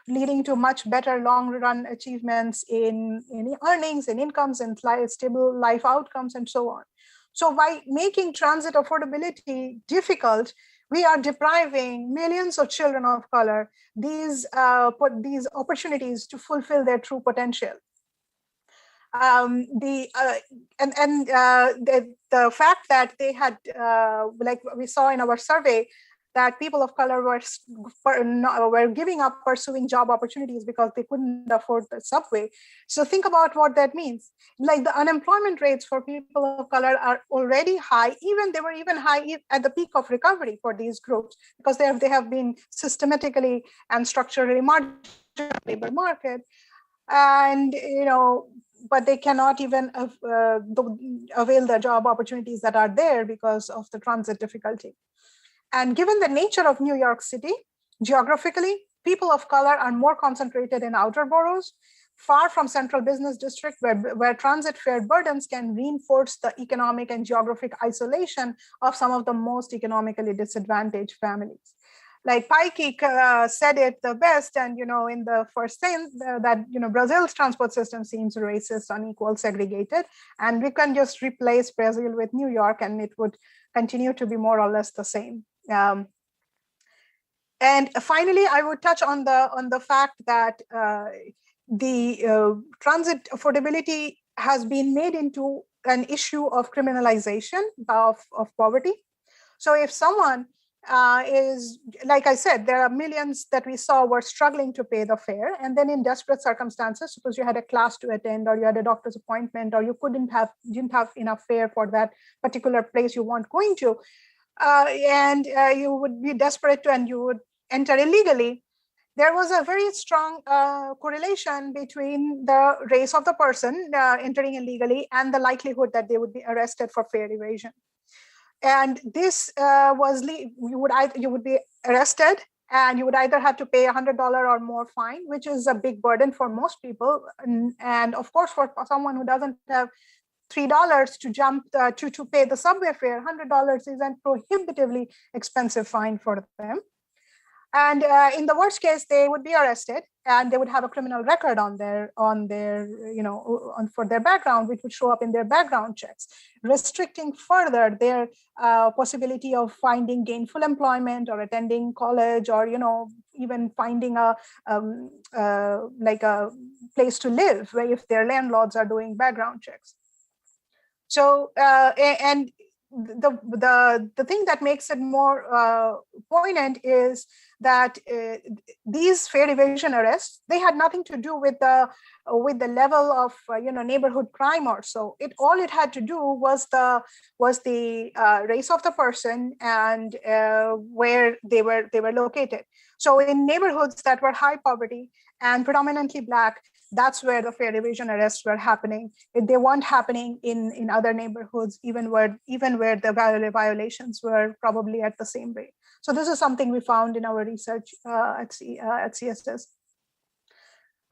[SPEAKER 8] leading to much better long-run achievements in earnings, in incomes, and stable life outcomes, and so on. So by making transit affordability difficult, we are depriving millions of children of color these opportunities to fulfill their true potential. The fact that they had, like we saw in our survey, that people of color were giving up pursuing job opportunities because they couldn't afford the subway. So think about what that means. Like the unemployment rates for people of color are already high. They were even high at the peak of recovery for these groups, because they have been systematically and structurally marginalized in the labor market. And, but they cannot even avail the job opportunities that are there because of the transit difficulty. And given the nature of New York City, geographically, people of color are more concentrated in outer boroughs, far from central business district, where transit fare burdens can reinforce the economic and geographic isolation of some of the most economically disadvantaged families. Like Paíque said it the best, and in the first thing that Brazil's transport system seems racist, unequal, segregated, and we can just replace Brazil with New York, and it would continue to be more or less the same. And finally, I would touch on the fact that the transit affordability has been made into an issue of criminalization of poverty. So if someone is, like I said, there are millions that we saw were struggling to pay the fare, and then in desperate circumstances, suppose you had a class to attend, or you had a doctor's appointment, or you didn't have enough fare for that particular place you weren't going to, and you would be desperate to, and you would enter illegally. There was a very strong correlation between the race of the person entering illegally and the likelihood that they would be arrested for fare evasion. And this you would be arrested, and you would either have to pay $100 or more fine, which is a big burden for most people. And of course, for someone who doesn't have $3 to jump to pay the subway fare, $100 is a prohibitively expensive fine for them. And in the worst case, they would be arrested, and they would have a criminal record on their for their background, which would show up in their background checks, restricting further their possibility of finding gainful employment or attending college, or even finding a place to live, where if their landlords are doing background checks. So and the thing that makes it more poignant is that these fare evasion arrests, they had nothing to do with the level of neighborhood crime or so. All it had to do was the race of the person and where they were located. So in neighborhoods that were high poverty and predominantly Black, that's where the fare evasion arrests were happening. They weren't happening in other neighborhoods, even where the violations were probably at the same rate. So this is something we found in our research at CSS.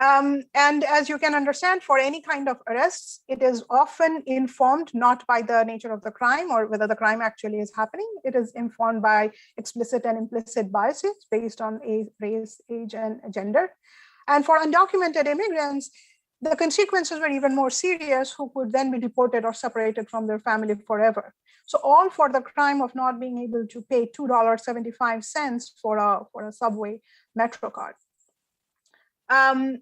[SPEAKER 8] And as you can understand, for any kind of arrests, it is often informed not by the nature of the crime or whether the crime actually is happening. It is informed by explicit and implicit biases based on race, age, and gender. And for undocumented immigrants, the consequences were even more serious, who could then be deported or separated from their family forever. So all for the crime of not being able to pay $2.75 for a subway metro card. And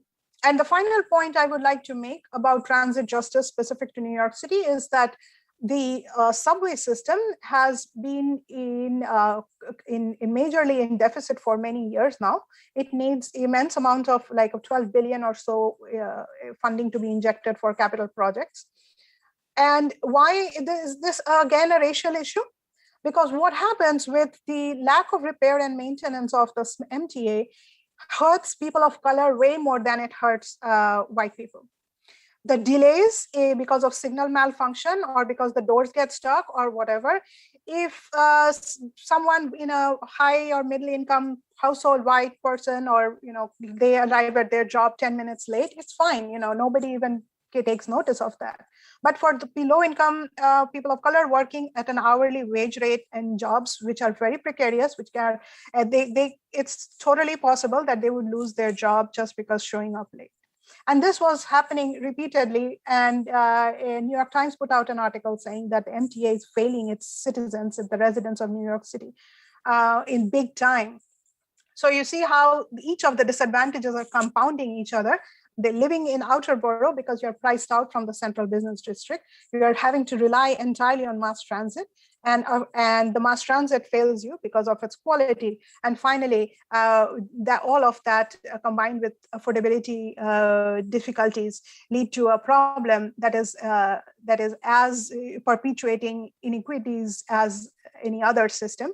[SPEAKER 8] the final point I would like to make about transit justice specific to New York City is that the subway system has been majorly in deficit for many years now. It needs immense amount of 12 billion or so funding to be injected for capital projects. And why is this again a racial issue? Because what happens with the lack of repair and maintenance of the MTA hurts people of color way more than it hurts white people. The delays because of signal malfunction or because the doors get stuck or whatever, if someone in a high or middle income household, white person, or they arrive at their job 10 minutes late, it's fine. Nobody even takes notice of that. But for the below income people of color working at an hourly wage rate and jobs which are very precarious, which are it's totally possible that they would lose their job just because showing up late. And this was happening repeatedly. And New York Times put out an article saying that the MTA is failing its citizens, the residents of New York City, in big time. So you see how each of the disadvantages are compounding each other. they're living in outer borough because you're priced out from the central business district. You are having to rely entirely on mass transit, and the mass transit fails you because of its quality. And finally, all of that combined with affordability difficulties lead to a problem that is as perpetuating inequities as any other system.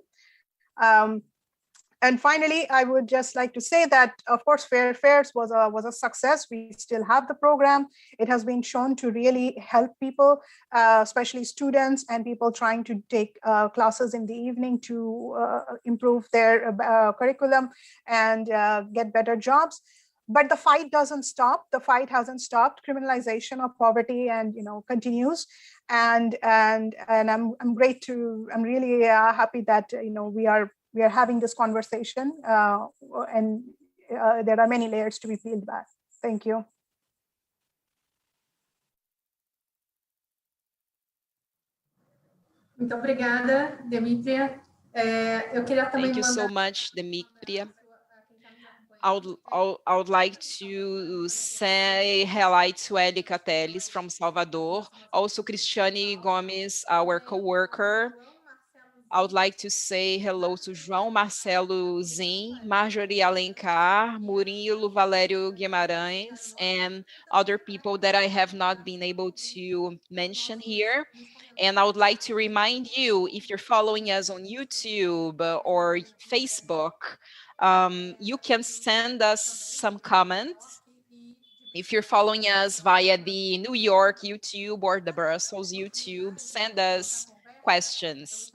[SPEAKER 8] And finally, I would just like to say that, of course, Fair Fares was a success. We still have the program. It has been shown to really help people, especially students and people trying to take classes in the evening to improve their curriculum and get better jobs. But the fight doesn't stop. The fight hasn't stopped. Criminalization of poverty and continues. And I'm really happy that we are having this conversation, and there are many layers to be peeled back. Thank you.
[SPEAKER 7] Muito obrigada, Debipriya. Eu queria também
[SPEAKER 1] Thank you so much, Debipriya. I would like to say hello to Elica Teles from Salvador, also Cristiane Gomes, our co-worker. I would like to say hello to João Marcelo Zin, Marjorie Alencar, Murilo Valério Guimarães, and other people that I have not been able to mention here. And I would like to remind you, if you're following us on YouTube or Facebook, you can send us some comments. If you're following us via the New York YouTube or the Brussels YouTube, send us questions.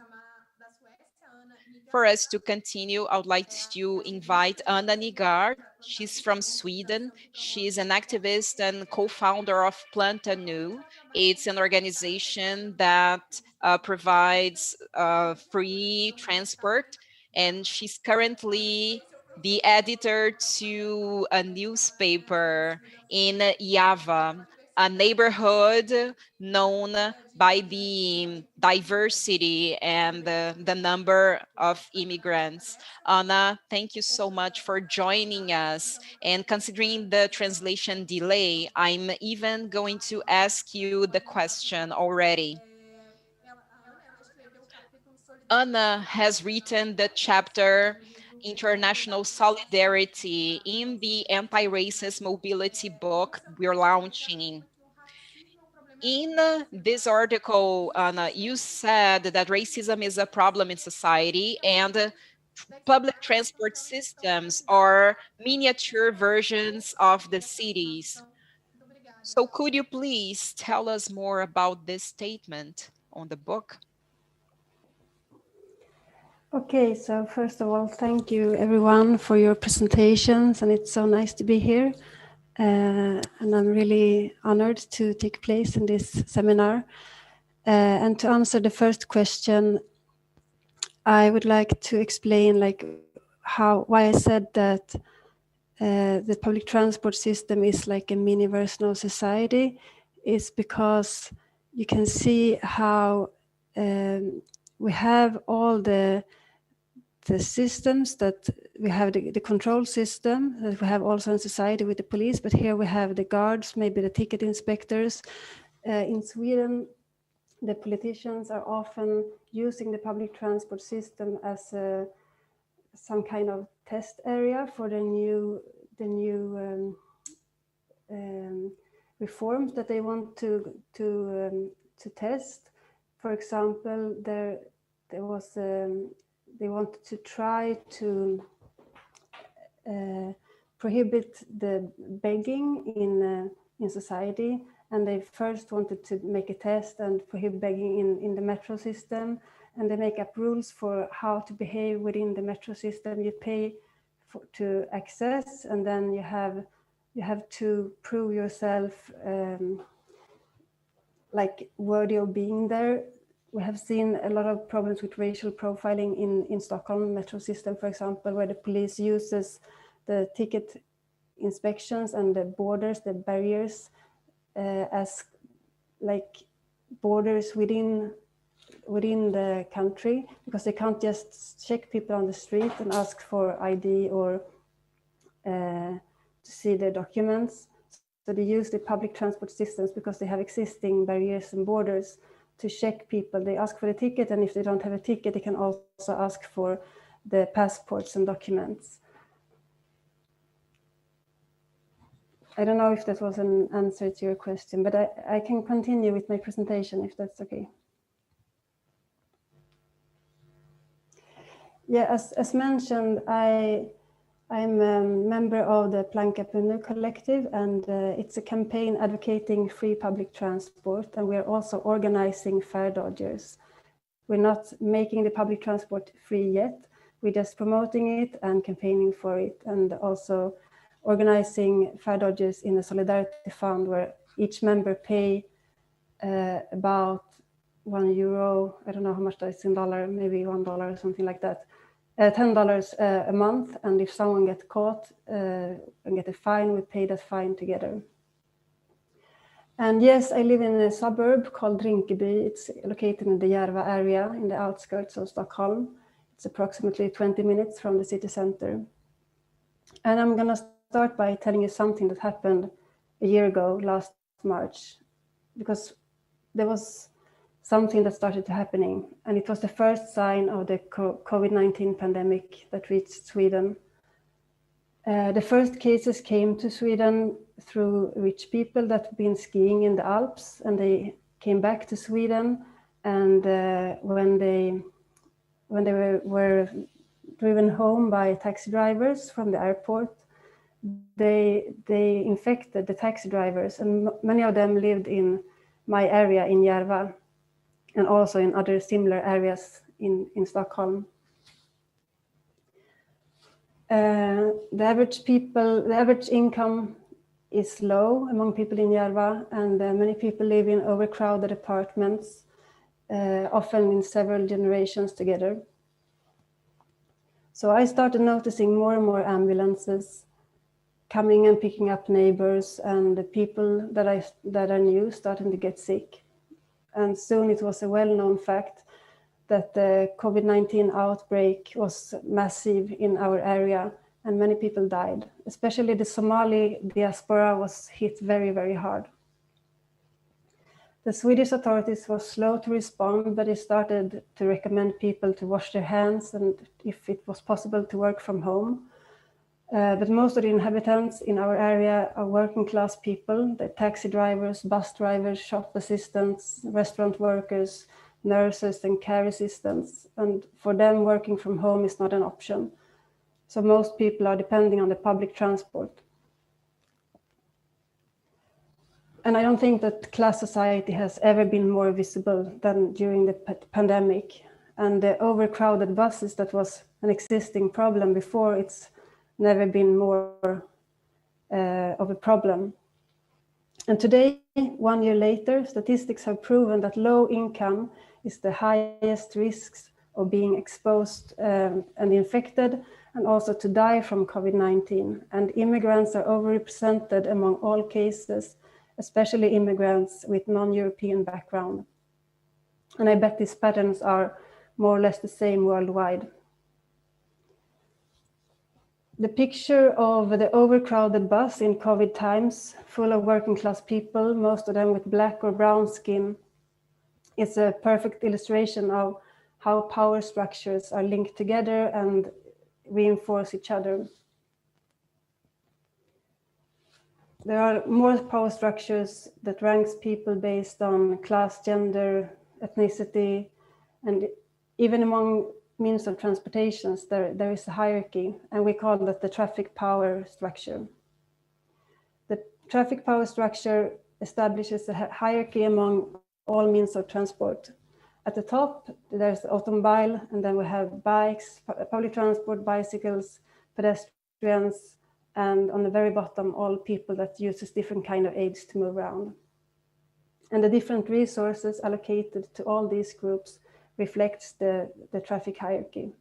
[SPEAKER 1] For us to continue, I would like to invite Anna Nygård. She's from Sweden. She's an activist and co-founder of Planka.nu. It's an organization that provides free transport, and she's currently the editor to a newspaper in Java, a neighborhood known by the diversity and the number of immigrants. Anna, thank you so much for joining us. And considering the translation delay, I'm even going to ask you the question already. Anna has written the chapter International Solidarity in the Anti-Racist Mobility book we're launching. In this article, Anna, you said that racism is a problem in society and public transport systems are miniature versions of the cities. So could you please tell us more about this statement on the book?
[SPEAKER 9] Okay, so first of all, thank you everyone for your presentations, and it's so nice to be here. And I'm really honored to take place in this seminar. And to answer the first question, I would like to explain why I said that the public transport system is like a mini version of society is because you can see how we have all the systems that we have, the control system that we have also in society with the police, but here we have the guards, maybe the ticket inspectors. In Sweden, the politicians are often using the public transport system as some kind of test area for the new reforms that they want to test. For example, there was they wanted to try to prohibit the begging in society, and they first wanted to make a test and prohibit begging in the metro system, and they make up rules for how to behave within the metro system. You pay to access, and then you have to prove yourself like worthy of being there. We have seen a lot of problems with racial profiling in Stockholm metro system, for example, where the police uses the ticket inspections and the borders, the barriers, as like borders within the country, because they can't just check people on the street and ask for ID or to see their documents. So they use the public transport systems because they have existing barriers and borders to check people. They ask for a ticket, and if they don't have a ticket, they can also ask for the passports and documents. I don't know if that was an answer to your question, but I can continue with my presentation if that's okay. Yeah, as mentioned, I'm a member of the Planka.nu collective, and it's a campaign advocating free public transport, and we're also organizing fare dodgers. We're not making the public transport free yet. We're just promoting it and campaigning for it, and also organizing fare dodgers in a solidarity fund where each member pay about €1. I don't know how much that is in dollar, maybe $1 or something like that. $10 a month, and if someone gets caught and get a fine, we pay that fine together. And yes, I live in a suburb called Rinkeby. It's located in the Järva area in the outskirts of Stockholm. It's approximately 20 minutes from the city center. And I'm gonna start by telling you something that happened a year ago, last March, because there was something that started happening, and it was the first sign of the COVID-19 pandemic that reached Sweden. The first cases came to Sweden through rich people that had been skiing in the Alps, and they came back to Sweden, and when they were driven home by taxi drivers from the airport, they infected the taxi drivers, and many of them lived in my area in Järva, and also in other similar areas in Stockholm. The average income is low among people in Järva, and many people live in overcrowded apartments, often in several generations together. So I started noticing more and more ambulances coming and picking up neighbors, and the people that I knew starting to get sick. And soon it was a well-known fact that the COVID-19 outbreak was massive in our area, and many people died. Especially the Somali diaspora was hit very, very hard. The Swedish authorities were slow to respond, but they started to recommend people to wash their hands and, if it was possible, to work from home. But most of the inhabitants in our area are working class people, the taxi drivers, bus drivers, shop assistants, restaurant workers, nurses and care assistants. And for them, working from home is not an option. So most people are depending on the public transport. And I don't think that class society has ever been more visible than during the pandemic. And the overcrowded buses, that was an existing problem before, it's never been more of a problem. And today, 1 year later, statistics have proven that low income is the highest risks of being exposed and infected, and also to die from COVID-19. And immigrants are overrepresented among all cases, especially immigrants with non-European background. And I bet these patterns are more or less the same worldwide. The picture of the overcrowded bus in COVID times, full of working class people, most of them with black or brown skin, is a perfect illustration of how power structures are linked together and reinforce each other. There are more power structures that ranks people based on class, gender, ethnicity, and even among means of transportations, there is a hierarchy, and we call that the traffic power structure. The traffic power structure establishes a hierarchy among all means of transport. At the top, there's the automobile, and then we have bikes, public transport, bicycles, pedestrians, and on the very bottom, all people that uses different kind of aids to move around. And the different resources allocated to all these groups reflects the traffic hierarchy.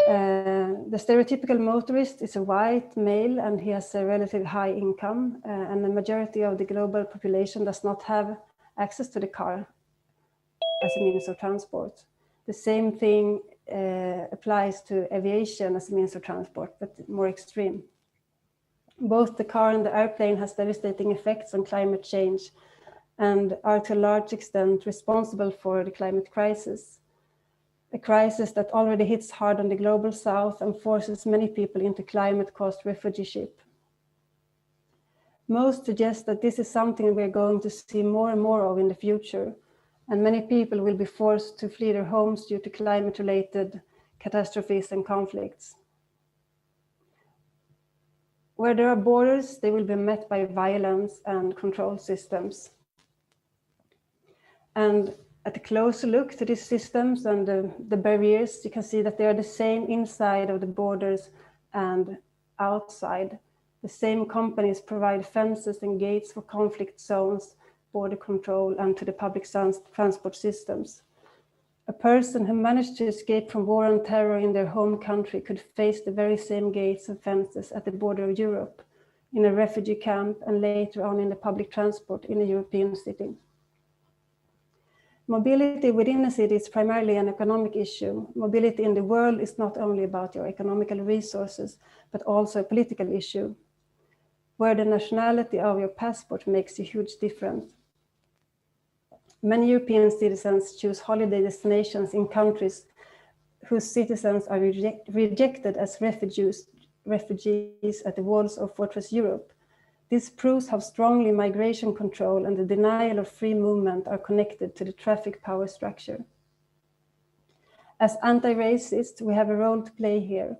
[SPEAKER 9] The stereotypical motorist is a white male, and he has a relatively high income, and the majority of the global population does not have access to the car as a means of transport. The same thing applies to aviation as a means of transport, but more extreme. Both the car and the airplane has devastating effects on climate change and are to a large extent responsible for the climate crisis, a crisis that already hits hard on the global south and forces many people into climate-caused refugeeship. Most suggest that this is something we're going to see more and more of in the future, and many people will be forced to flee their homes due to climate-related catastrophes and conflicts. Where there are borders, they will be met by violence and control systems. And at a closer look to these systems and the barriers, you can see that they are the same inside of the borders and outside. The same companies provide fences and gates for conflict zones, border control, and to the public transport systems. A person who managed to escape from war and terror in their home country could face the very same gates and fences at the border of Europe, in a refugee camp, and later on in the public transport in a European city. Mobility within a city is primarily an economic issue. Mobility in the world is not only about your economical resources, but also a political issue, where the nationality of your passport makes a huge difference. Many European citizens choose holiday destinations in countries whose citizens are rejected as refugees at the walls of Fortress Europe. This proves how strongly migration control and the denial of free movement are connected to the traffic power structure. As anti-racists, we have a role to play here.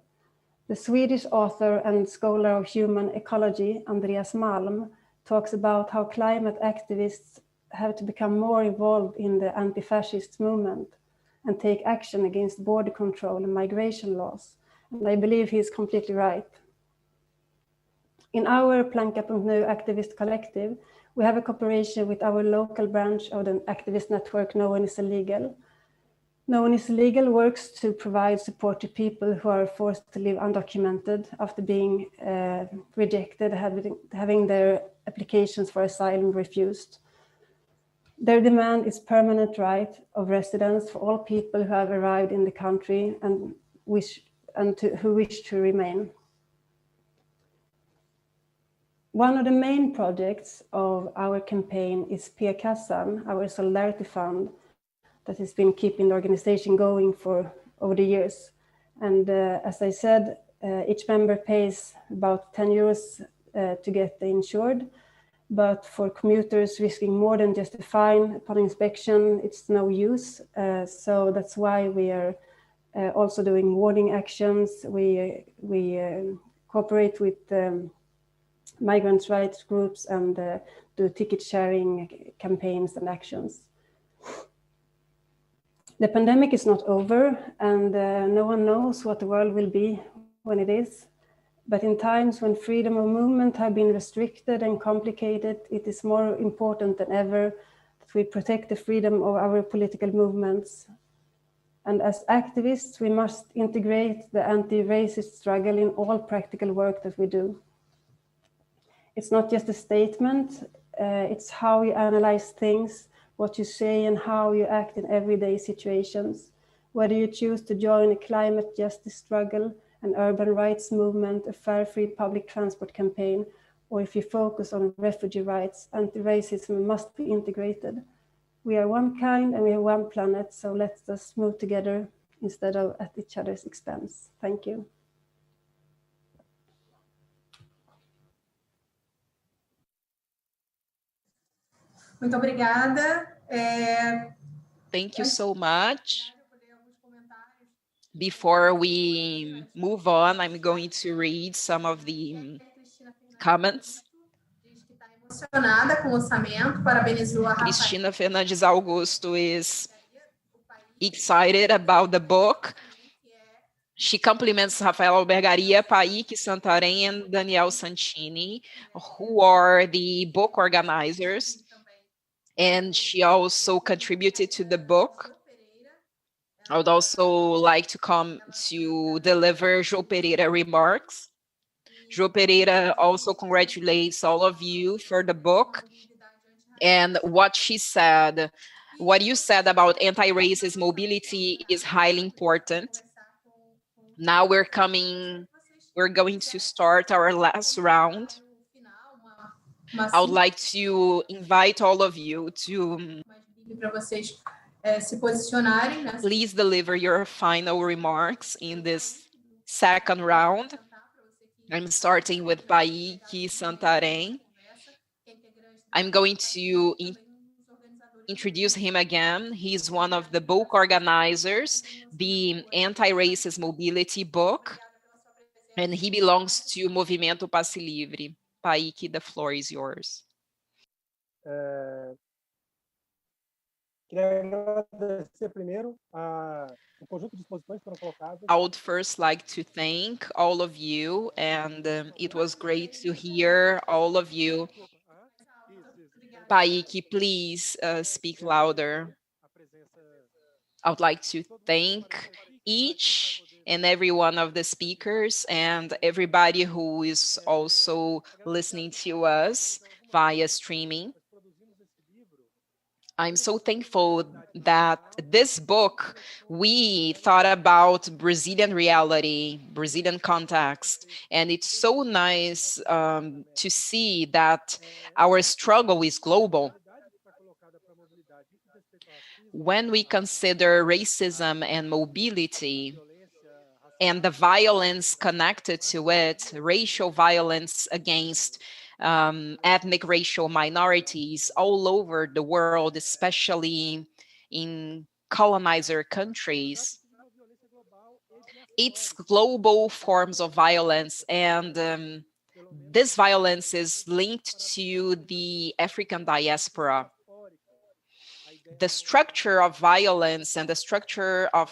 [SPEAKER 9] The Swedish author and scholar of human ecology, Andreas Malm, talks about how climate activists have to become more involved in the anti-fascist movement and take action against border control and migration laws. And I believe he's completely right. In our Planka.nu activist collective, we have a cooperation with our local branch of the activist network No One Is Illegal. No One Is Illegal works to provide support to people who are forced to live undocumented after being rejected, having their applications for asylum refused. Their demand is permanent right of residence for all people who have arrived in the country and who wish to remain. One of the main projects of our campaign is P-kassan, our solidarity fund that has been keeping the organization going for over the years. And as I said, each member pays about 10 euros to get insured. But for commuters risking more than just a fine upon inspection, it's no use. So that's why we are also doing warning actions. We cooperate with migrants' rights groups and do ticket sharing campaigns and actions. The pandemic is not over, and no one knows what the world will be when it is. But in times when freedom of movement have been restricted and complicated, it is more important than ever that we protect the freedom of our political movements. And as activists, we must integrate the anti-racist struggle in all practical work that we do. It's not just a statement, it's how you analyze things, what you say and how you act in everyday situations. Whether you choose to join a climate justice struggle, an urban rights movement, a fare-free public transport campaign, or if you focus on refugee rights, anti-racism must be integrated. We are one kind and we have one planet, so let's just move together instead of at each other's expense. Thank you.
[SPEAKER 7] Muito obrigada.
[SPEAKER 1] Thank you so much. Before we move on, I'm going to read some of the comments. Cristina Fernandes Augusto is excited about the book. She compliments Rafael Albergaria, Paíque Santarém, and Daniel Santini, who are the book organizers. And she also contributed to the book. I would also like to come to deliver Jo Pereira remarks. Jo Pereira also congratulates all of you for the book and what she said. What you said about anti-racist mobility is highly important. Now we're coming we're going to start our last round. I would like to invite all of you to please deliver your final remarks in this second round. I'm starting with Paíque Santarém. I'm going to introduce him again. He's one of the book organizers, the Anti-Racist Mobility book, and he belongs to Movimento Passe Livre. Paíque, the floor is yours. I would first like to thank all of you, and it was great to hear all of you. Paíque, please speak louder. I would like to thank each and every one of the speakers and everybody who is also listening to us via streaming. I'm so thankful that this book, we thought about Brazilian reality, Brazilian context, and it's so nice to see that our struggle is global. When we consider racism and mobility and the violence connected to it, racial violence against ethnic racial minorities all over the world, especially in colonizer countries, it's global forms of violence, and this violence is linked to the African diaspora. The structure of violence and the structure of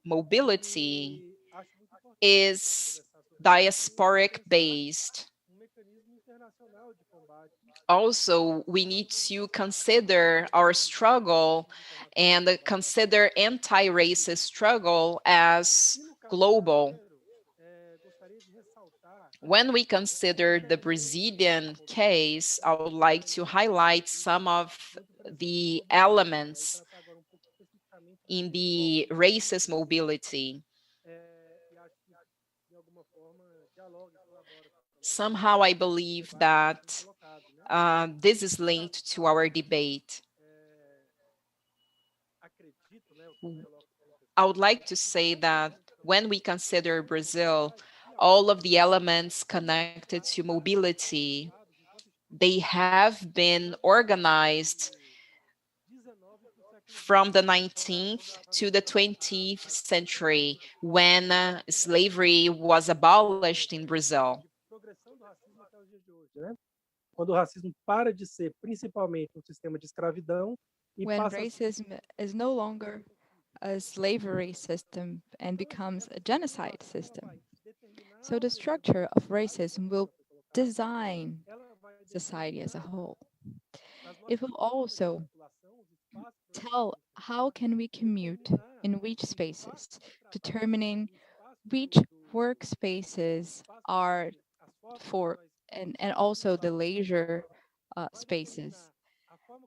[SPEAKER 1] mobility is diasporic based. Also, we need to consider our struggle and consider anti-racist struggle as global. When we consider the Brazilian case, I would like to highlight some of the elements in the racist mobility. Somehow I believe that this is linked to our debate. I would like to say that when we consider Brazil, all of the elements connected to mobility, they have been organized from the 19th to the 20th century when slavery was abolished in Brazil.
[SPEAKER 5] When racism is no longer a slavery system and becomes a genocide system. So the structure of racism will design society as a whole. It will also tell how can we commute in which spaces, determining which workspaces are for, and also the leisure spaces.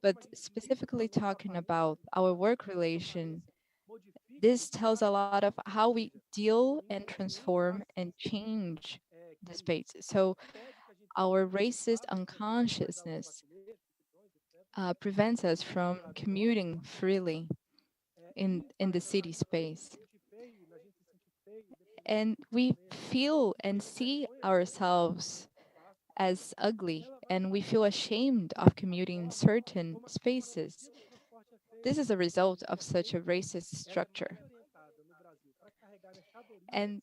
[SPEAKER 5] But specifically talking about our work relation, this tells a lot of how we deal and transform and change the space. So our racist unconsciousness prevents us from commuting freely in the city space. And we feel and see ourselves as ugly, and we feel ashamed of commuting in certain spaces. This is a result of such a racist structure. And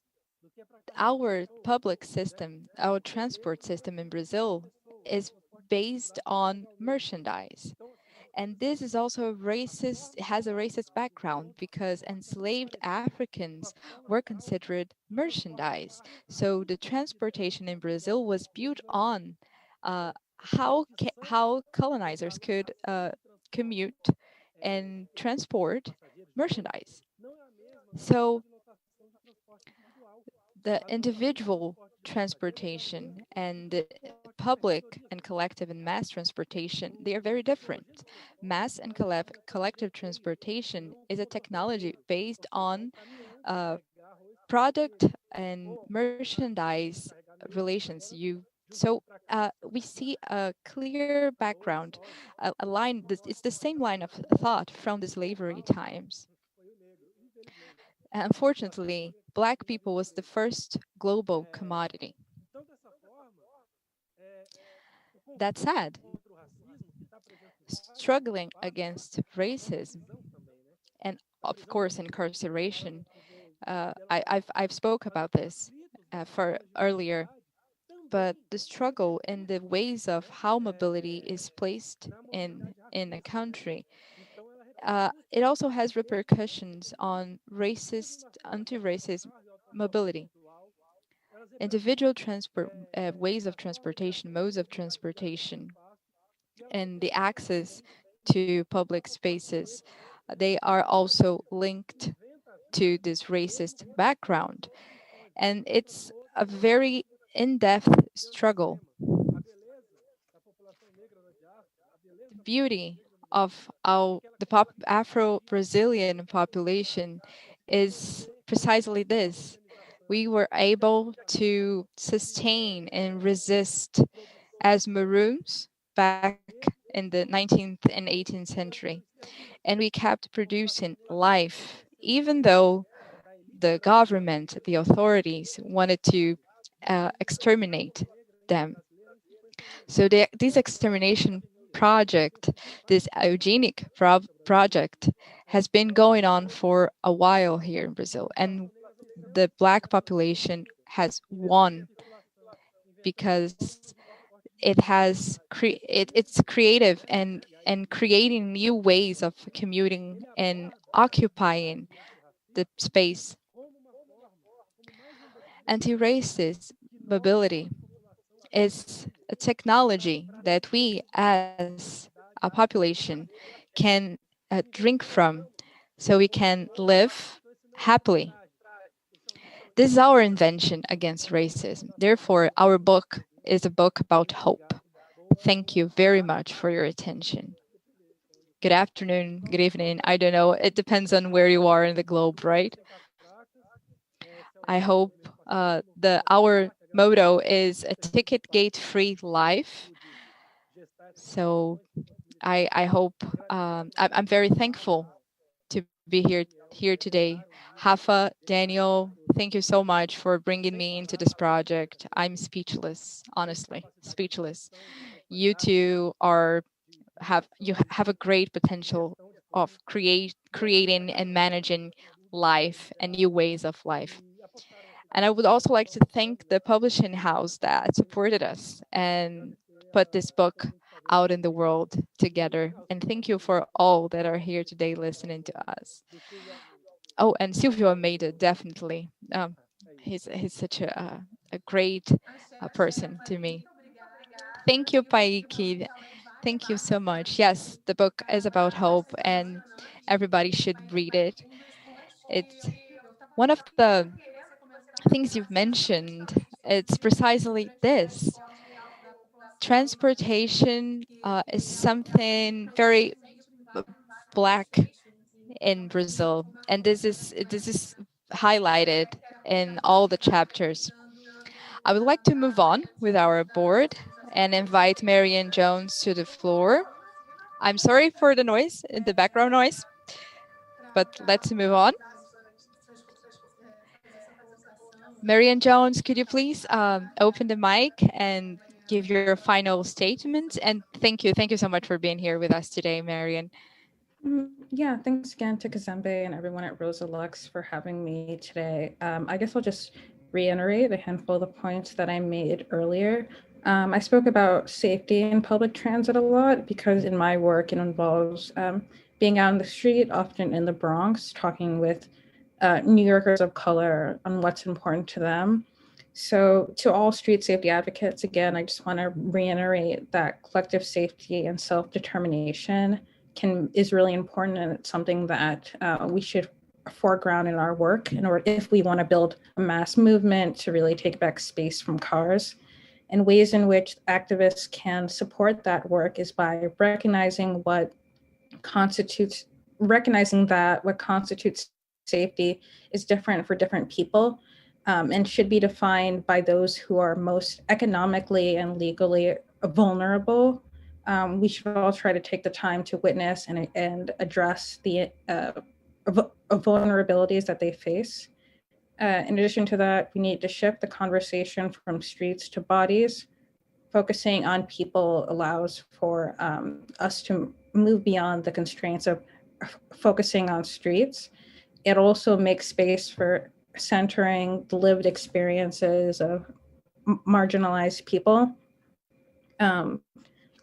[SPEAKER 5] our public system, our transport system in Brazil is based on merchandise. And this is also racist, has a racist background because enslaved Africans were considered merchandise. So the transportation in Brazil was built on how colonizers could commute and transport merchandise. So the individual transportation and the public and collective and mass transportation, they are very different. Mass and collective transportation is a technology based on product and merchandise relations. We see a clear background, a line. It's the same line of thought from the slavery times. Unfortunately, Black people was the first global commodity. That said, struggling against racism and, of course, incarceration. I've spoke about this for earlier, but the struggle and the ways of how mobility is placed in a country, it also has repercussions on racist, anti-racist mobility. Individual ways of transportation, modes of transportation, and the access to public spaces, they are also linked to this racist background. And it's a very in-depth struggle. The beauty of the Afro-Brazilian population is precisely this. We were able to sustain and resist as Maroons back in the 19th and 18th century. And we kept producing life, even though the government, the authorities wanted to exterminate them. So this extermination project, this eugenic project, has been going on for a while here in Brazil. And the Black population has won because it's creative and creating new ways of commuting and occupying the space. Anti-racist mobility is a technology that we as a population can drink from so we can live happily. This is our invention against racism. Therefore, our book is a book about hope. Thank you very much for your attention. Good afternoon, good evening. I don't know. It depends on where you are in the globe, right? I hope our motto is a ticket gate-free life. So I hope I'm very thankful to be here today. Hafa, Daniel, thank you so much for bringing me into this project. I'm speechless, honestly, speechless. You two have a great potential of creating and managing life and new ways of life. And I would also like to thank the publishing house that supported us and put this book out in the world together. And thank you for all that are here today listening to us. Oh, and Silvio Almeida, definitely. He's such a great person to me. Thank you, Paíque. Thank you so much. Yes, the book is about hope and everybody should read it. It's one of the things you've mentioned. It's precisely this. Transportation is something very Black in Brazil, and this is highlighted in all the chapters. I would like to move on with our board and invite Marion Jones to the floor. I'm sorry for the noise, the background noise, but let's move on. Marion Jones, could you please open the mic and give your final statement? And thank you so much for being here with us today, Marion.
[SPEAKER 6] Yeah, thanks again to Kazembe and everyone at Rosa Lux for having me today. I guess I'll just reiterate a handful of the points that I made earlier. I spoke about safety in public transit a lot because in my work it involves being out on the street, often in the Bronx, talking with New Yorkers of color on what's important to them. So to all street safety advocates, again, I just want to reiterate that collective safety and self-determination is really important, and it's something that we should foreground in our work in order if we want to build a mass movement to really take back space from cars. And ways in which activists can support that work is by recognizing what constitutes safety is different for different people. and should be defined by those who are most economically and legally vulnerable. We should all try to take the time to witness and address the vulnerabilities that they face. In addition to that, we need to shift the conversation from streets to bodies. Focusing on people allows for us to move beyond the constraints of focusing on streets. It also makes space for centering the lived experiences of marginalized people.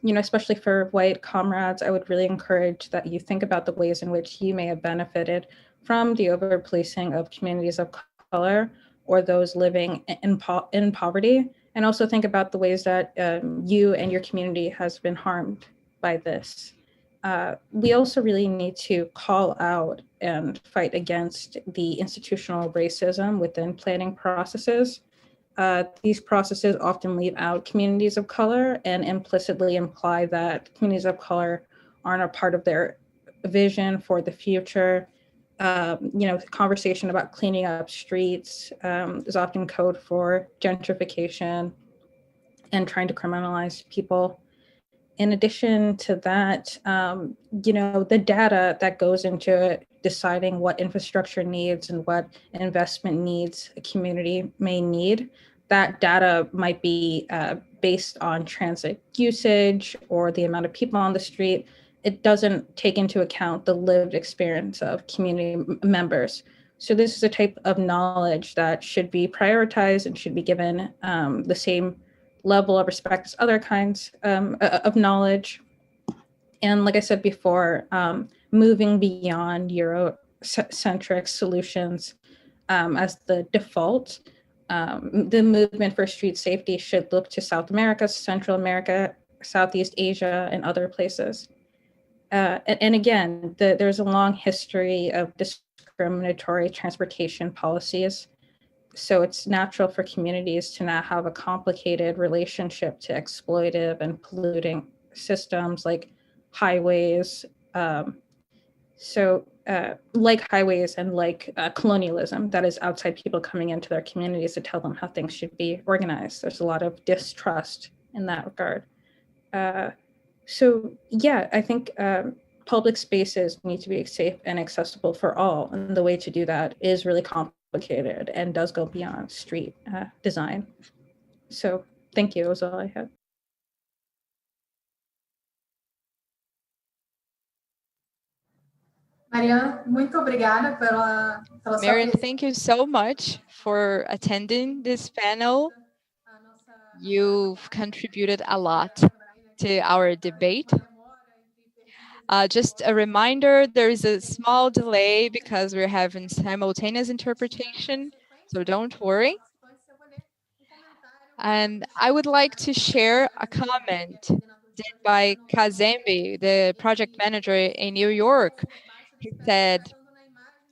[SPEAKER 6] Especially for white comrades, I would really encourage that you think about the ways in which you may have benefited from the overpolicing of communities of color or those living in poverty, and also think about the ways that you and your community has been harmed by this. We also really need to call out and fight against the institutional racism within planning processes. These processes often leave out communities of color and implicitly imply that communities of color aren't a part of their vision for the future. Conversation about cleaning up streets is often code for gentrification and trying to criminalize people. In addition to that, the data that goes into deciding what infrastructure needs and what investment needs a community may need, that data might be based on transit usage or the amount of people on the street. It doesn't take into account the lived experience of community members. So this is a type of knowledge that should be prioritized and should be given the same level of respect as other kinds of knowledge. And like I said before, moving beyond Eurocentric solutions as the default, the movement for street safety should look to South America, Central America, Southeast Asia, and other places. And again, there's a long history of discriminatory transportation policies. So it's natural for communities to not have a complicated relationship to exploitive and polluting systems like highways. Like highways and like colonialism that is outside people coming into their communities to tell them how things should be organized. There's a lot of distrust in that regard. I think public spaces need to be safe and accessible for all. And the way to do that is really complicated and does go beyond street design. So thank you, that was all I had.
[SPEAKER 7] Marion, muito obrigada pela
[SPEAKER 5] Marion, thank you so much for attending this panel. You've contributed a lot to our debate. Just a reminder, there is a small delay because we're having simultaneous interpretation, so don't worry. And I would like to share a comment did by Kazembe, the project manager in New York. He said,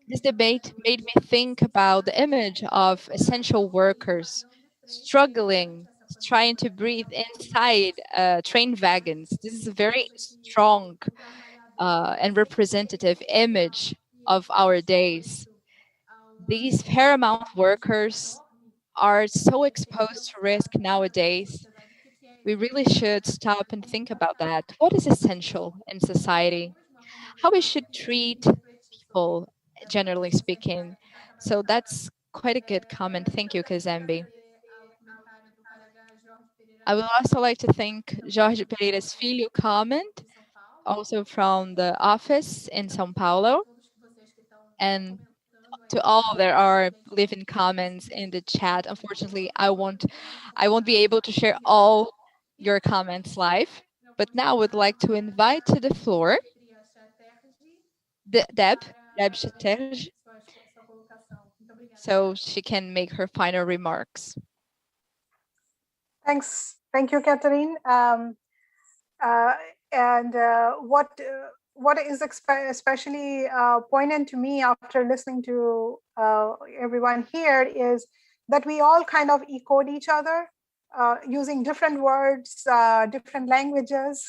[SPEAKER 5] "This debate made me think about the image of essential workers struggling, trying to breathe inside train wagons. This is a very strong and representative image of our days. These paramount workers are so exposed to risk nowadays. We really should stop and think about that. What is essential in society? How we should treat people, generally speaking." So that's quite a good comment. Thank you, Kazembe. I would also like to thank Jorge Pereira's Filho comment, also from the office in São Paulo. And to all there are living comments in the chat. Unfortunately, I won't be able to share all your comments live. But now I would like to invite to the floor Deb Chatterjee, so she can make her final remarks.
[SPEAKER 8] Thanks. Thank you, Katarine. What is especially poignant to me after listening to everyone here is that we all kind of echoed each other using different words, different languages,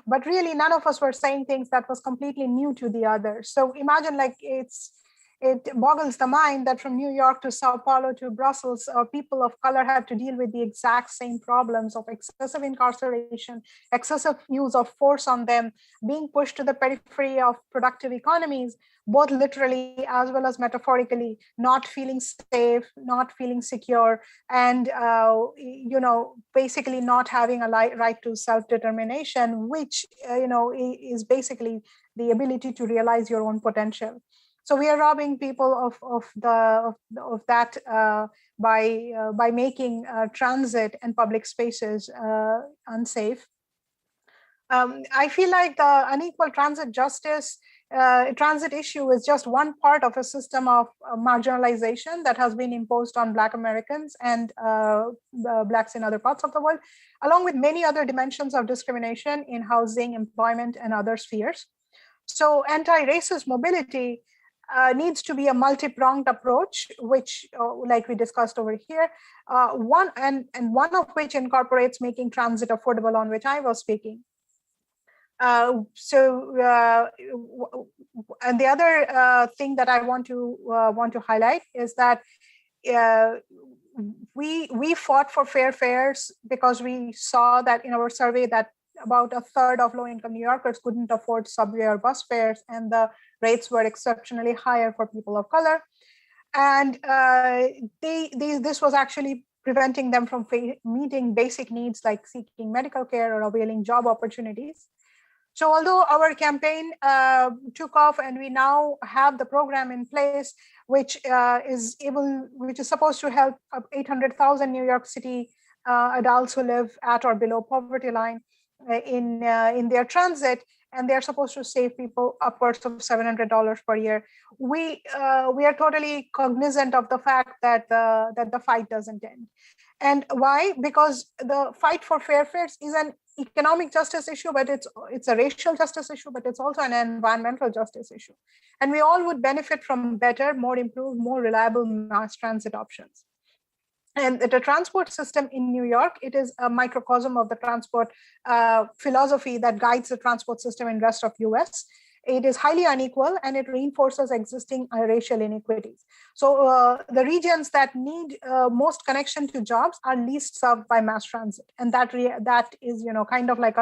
[SPEAKER 8] but really none of us were saying things that was completely new to the other. So imagine like it's it boggles the mind that from New York to Sao Paulo to Brussels, people of color have to deal with the exact same problems of excessive incarceration, excessive use of force on them, being pushed to the periphery of productive economies, both literally as well as metaphorically, not feeling safe, not feeling secure, and basically not having a right to self-determination, which is basically the ability to realize your own potential. So we are robbing people of that by making transit and public spaces unsafe. I feel like the unequal transit transit issue is just one part of a system of marginalization that has been imposed on Black Americans and Blacks in other parts of the world, along with many other dimensions of discrimination in housing, employment, and other spheres. So anti-racist mobility needs to be a multi-pronged approach, which, like we discussed over here, one of which incorporates making transit affordable, on which I was speaking. And the other thing that I want to highlight is that we fought for fair fares because we saw that in our survey that about a third of low-income New Yorkers couldn't afford subway or bus fares, and the rates were exceptionally higher for people of color. And this was actually preventing them from meeting basic needs like seeking medical care or availing job opportunities. So although our campaign took off and we now have the program in place, which is supposed to help 800,000 New York City adults who live at or below poverty line in their transit, and they're supposed to save people upwards of $700 per year. We are totally cognizant of the fact that the fight doesn't end. And why? Because the fight for fair fares is an economic justice issue, but it's a racial justice issue, but it's also an environmental justice issue. And we all would benefit from better, more improved, more reliable mass transit options. And the transport system in New York, it is a microcosm of the transport philosophy that guides the transport system in the rest of US. It is highly unequal and it reinforces existing racial inequities. So the regions that need most connection to jobs are least served by mass transit. And that is, kind of like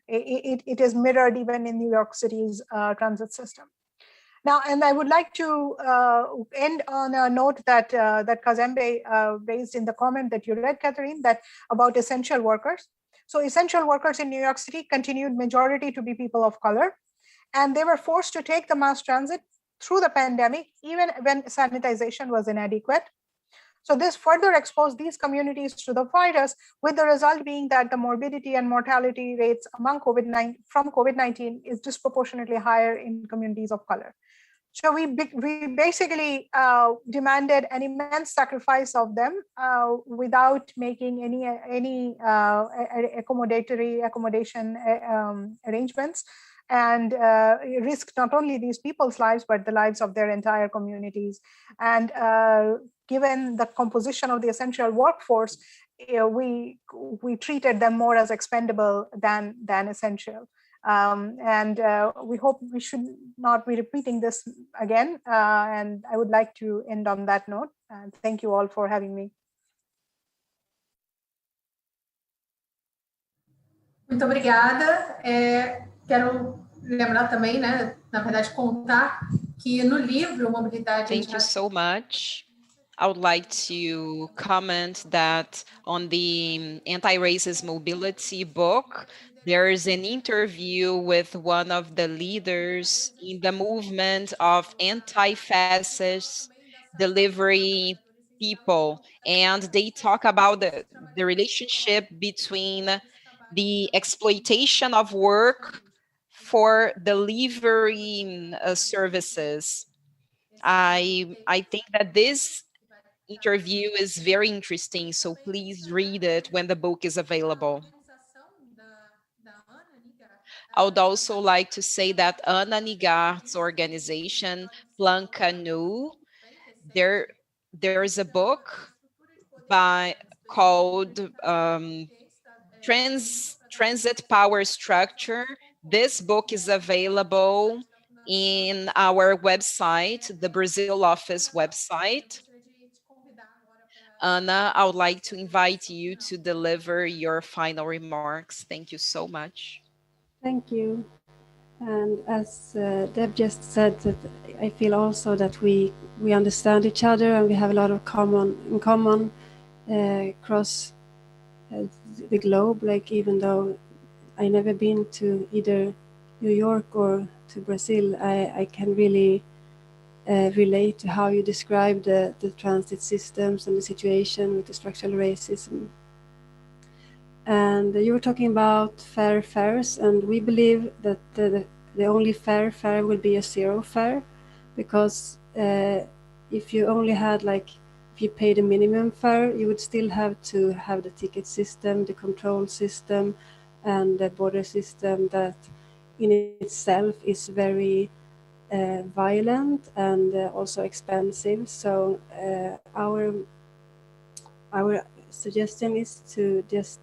[SPEAKER 8] it is mirrored even in New York City's transit system. Now, and I would like to end on a note that Kazembe raised in the comment that you read, Katarine, that about essential workers. So essential workers in New York City continued majority to be people of color, and they were forced to take the mass transit through the pandemic, even when sanitization was inadequate. So this further exposed these communities to the virus, with the result being that the morbidity and mortality rates among from COVID-19 is disproportionately higher in communities of color. So we basically demanded an immense sacrifice of them without making any accommodation arrangements, and risked not only these people's lives, but the lives of their entire communities. And given the composition of the essential workforce, we treated them more as expendable than essential. And we hope we should not be repeating this again. And I would like to end on that note. And thank you all for having me.
[SPEAKER 7] Muito obrigada. Quero lembrar também, né, na verdade, contar que no livro Mobilidade...
[SPEAKER 1] Thank you so much. I would like to comment that on the Anti-Racist Mobility book, there is an interview with one of the leaders in the movement of anti-fascist delivery people. And they talk about the relationship between the exploitation of work for delivery services. I think that this interview is very interesting, so please read it when the book is available. I would also like to say that Anna Nygård's organization, Planka.nu, there is a book called Transit Power Structure. This book is available in our website, the Brazil office website. Anna, I would like to invite you to deliver your final remarks. Thank you so much.
[SPEAKER 9] Thank you. And as Deb just said, that I feel also that we understand each other and we have a lot of in common across the globe. Like, even though I never been to either New York or to Brazil, I can really relate to how you describe the transit systems and the situation with the structural racism. And you were talking about fair fares, and we believe that the only fair fare will be a zero fare, because if you only had, like, if you paid a minimum fare, you would still have to have the ticket system, the control system, and the border system that in itself is very violent and also expensive. So our suggestion is to just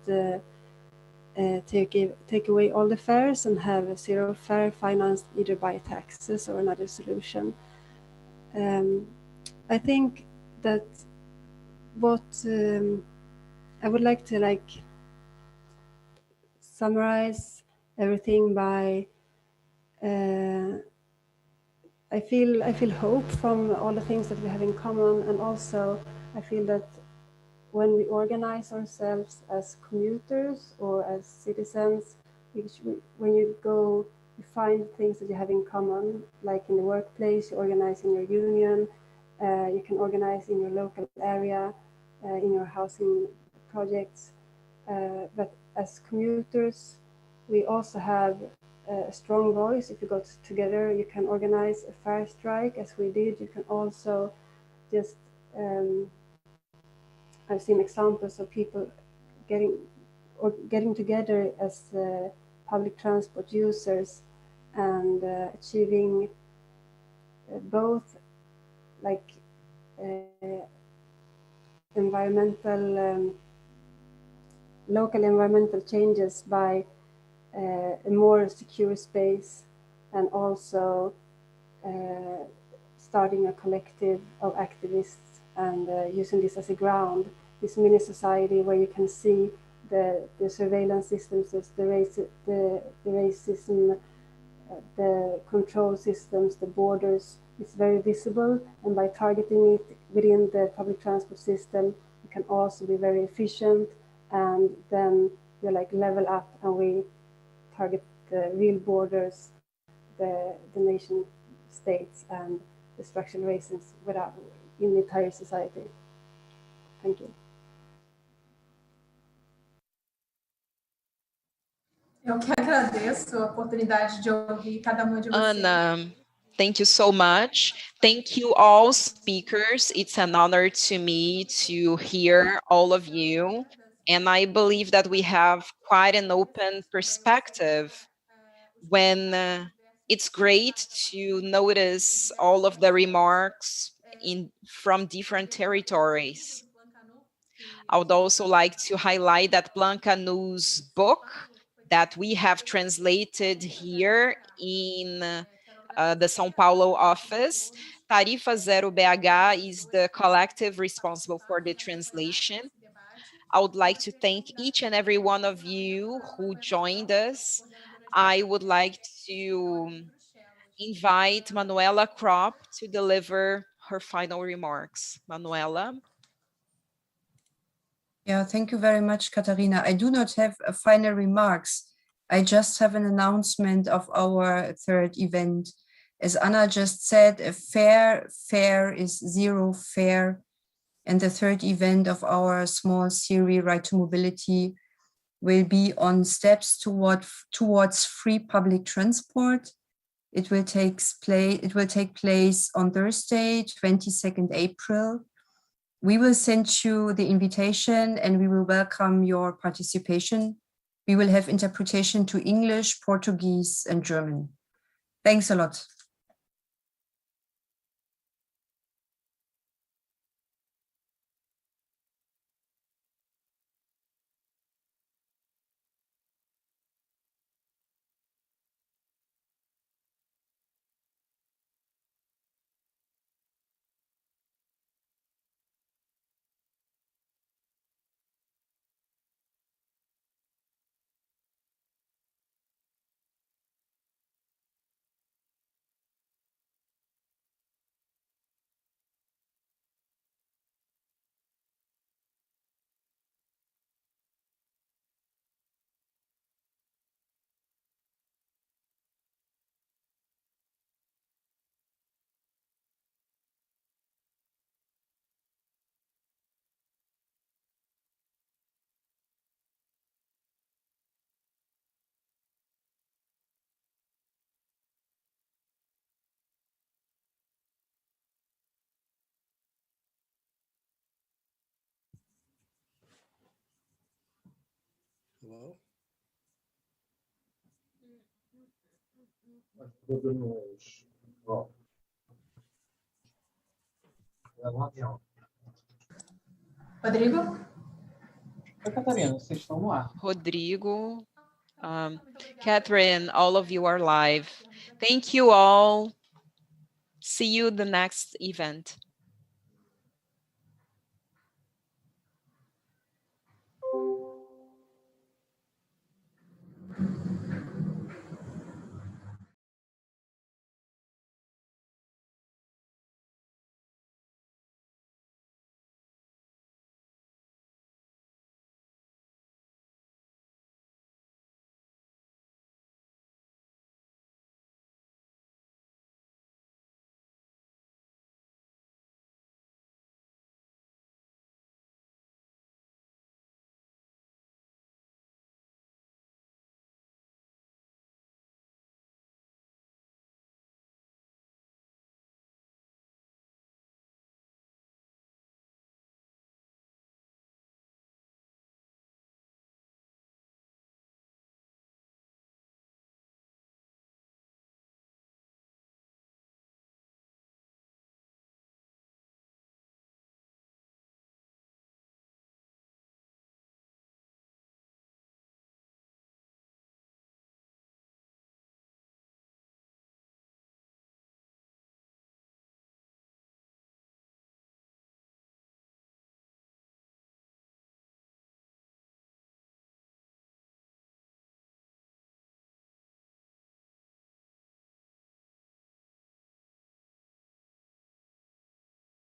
[SPEAKER 9] take away all the fares and have a zero fare financed either by taxes or another solution. I think that what I would like to summarize everything by I feel hope from all the things that we have in common, and also I feel that when we organize ourselves as commuters or as citizens, when you go, you find things that you have in common, like in the workplace, you organize in your union, you can organize in your local area, in your housing projects. But as commuters, we also have a strong voice. If you go together, you can organize a fair strike, as we did. You can also just I've seen examples of people getting together as public transport users and achieving both local environmental changes by a more secure space, and also starting a collective of activists and using this as a ground, this mini society where you can see the surveillance systems, the racism, the control systems, the borders. It's very visible, and by targeting it within the public transport system, you can also be very efficient, and then you level up, and we target the real borders, the nation states, and the structural racism in the entire society. Thank you.
[SPEAKER 7] Eu que agradeço a oportunidade de ouvir cada uma de vocês.
[SPEAKER 1] Anna, thank you so much. Thank you all speakers. It's an honor to me to hear all of you. And I believe that we have quite an open perspective when it's great to notice all of the remarks from different territories. I would also like to highlight that Planka.nu's book that we have translated here in the São Paulo office. Tarifa Zero BH is the collective responsible for the translation. I would like to thank each and every one of you who joined us. I would like to invite Manuela Kropp to deliver her final remarks. Manuela.
[SPEAKER 3] Yeah, thank you very much, Katarina. I do not have final remarks. I just have an announcement of our third event. As Anna just said, a fair is zero fare. And the third event of our small series, Right to Mobility, will be on steps towards free public transport. It will take place on Thursday, 22nd April. We will send you the invitation and we will welcome your participation. We will have interpretation to English, Portuguese, and German. Thanks a lot.
[SPEAKER 2] Hello?
[SPEAKER 7] Rodrigo?
[SPEAKER 10] Oi, Catarina, vocês estão no ar.
[SPEAKER 1] Rodrigo, Catherine, all of you are live. Thank you all. See you the next event.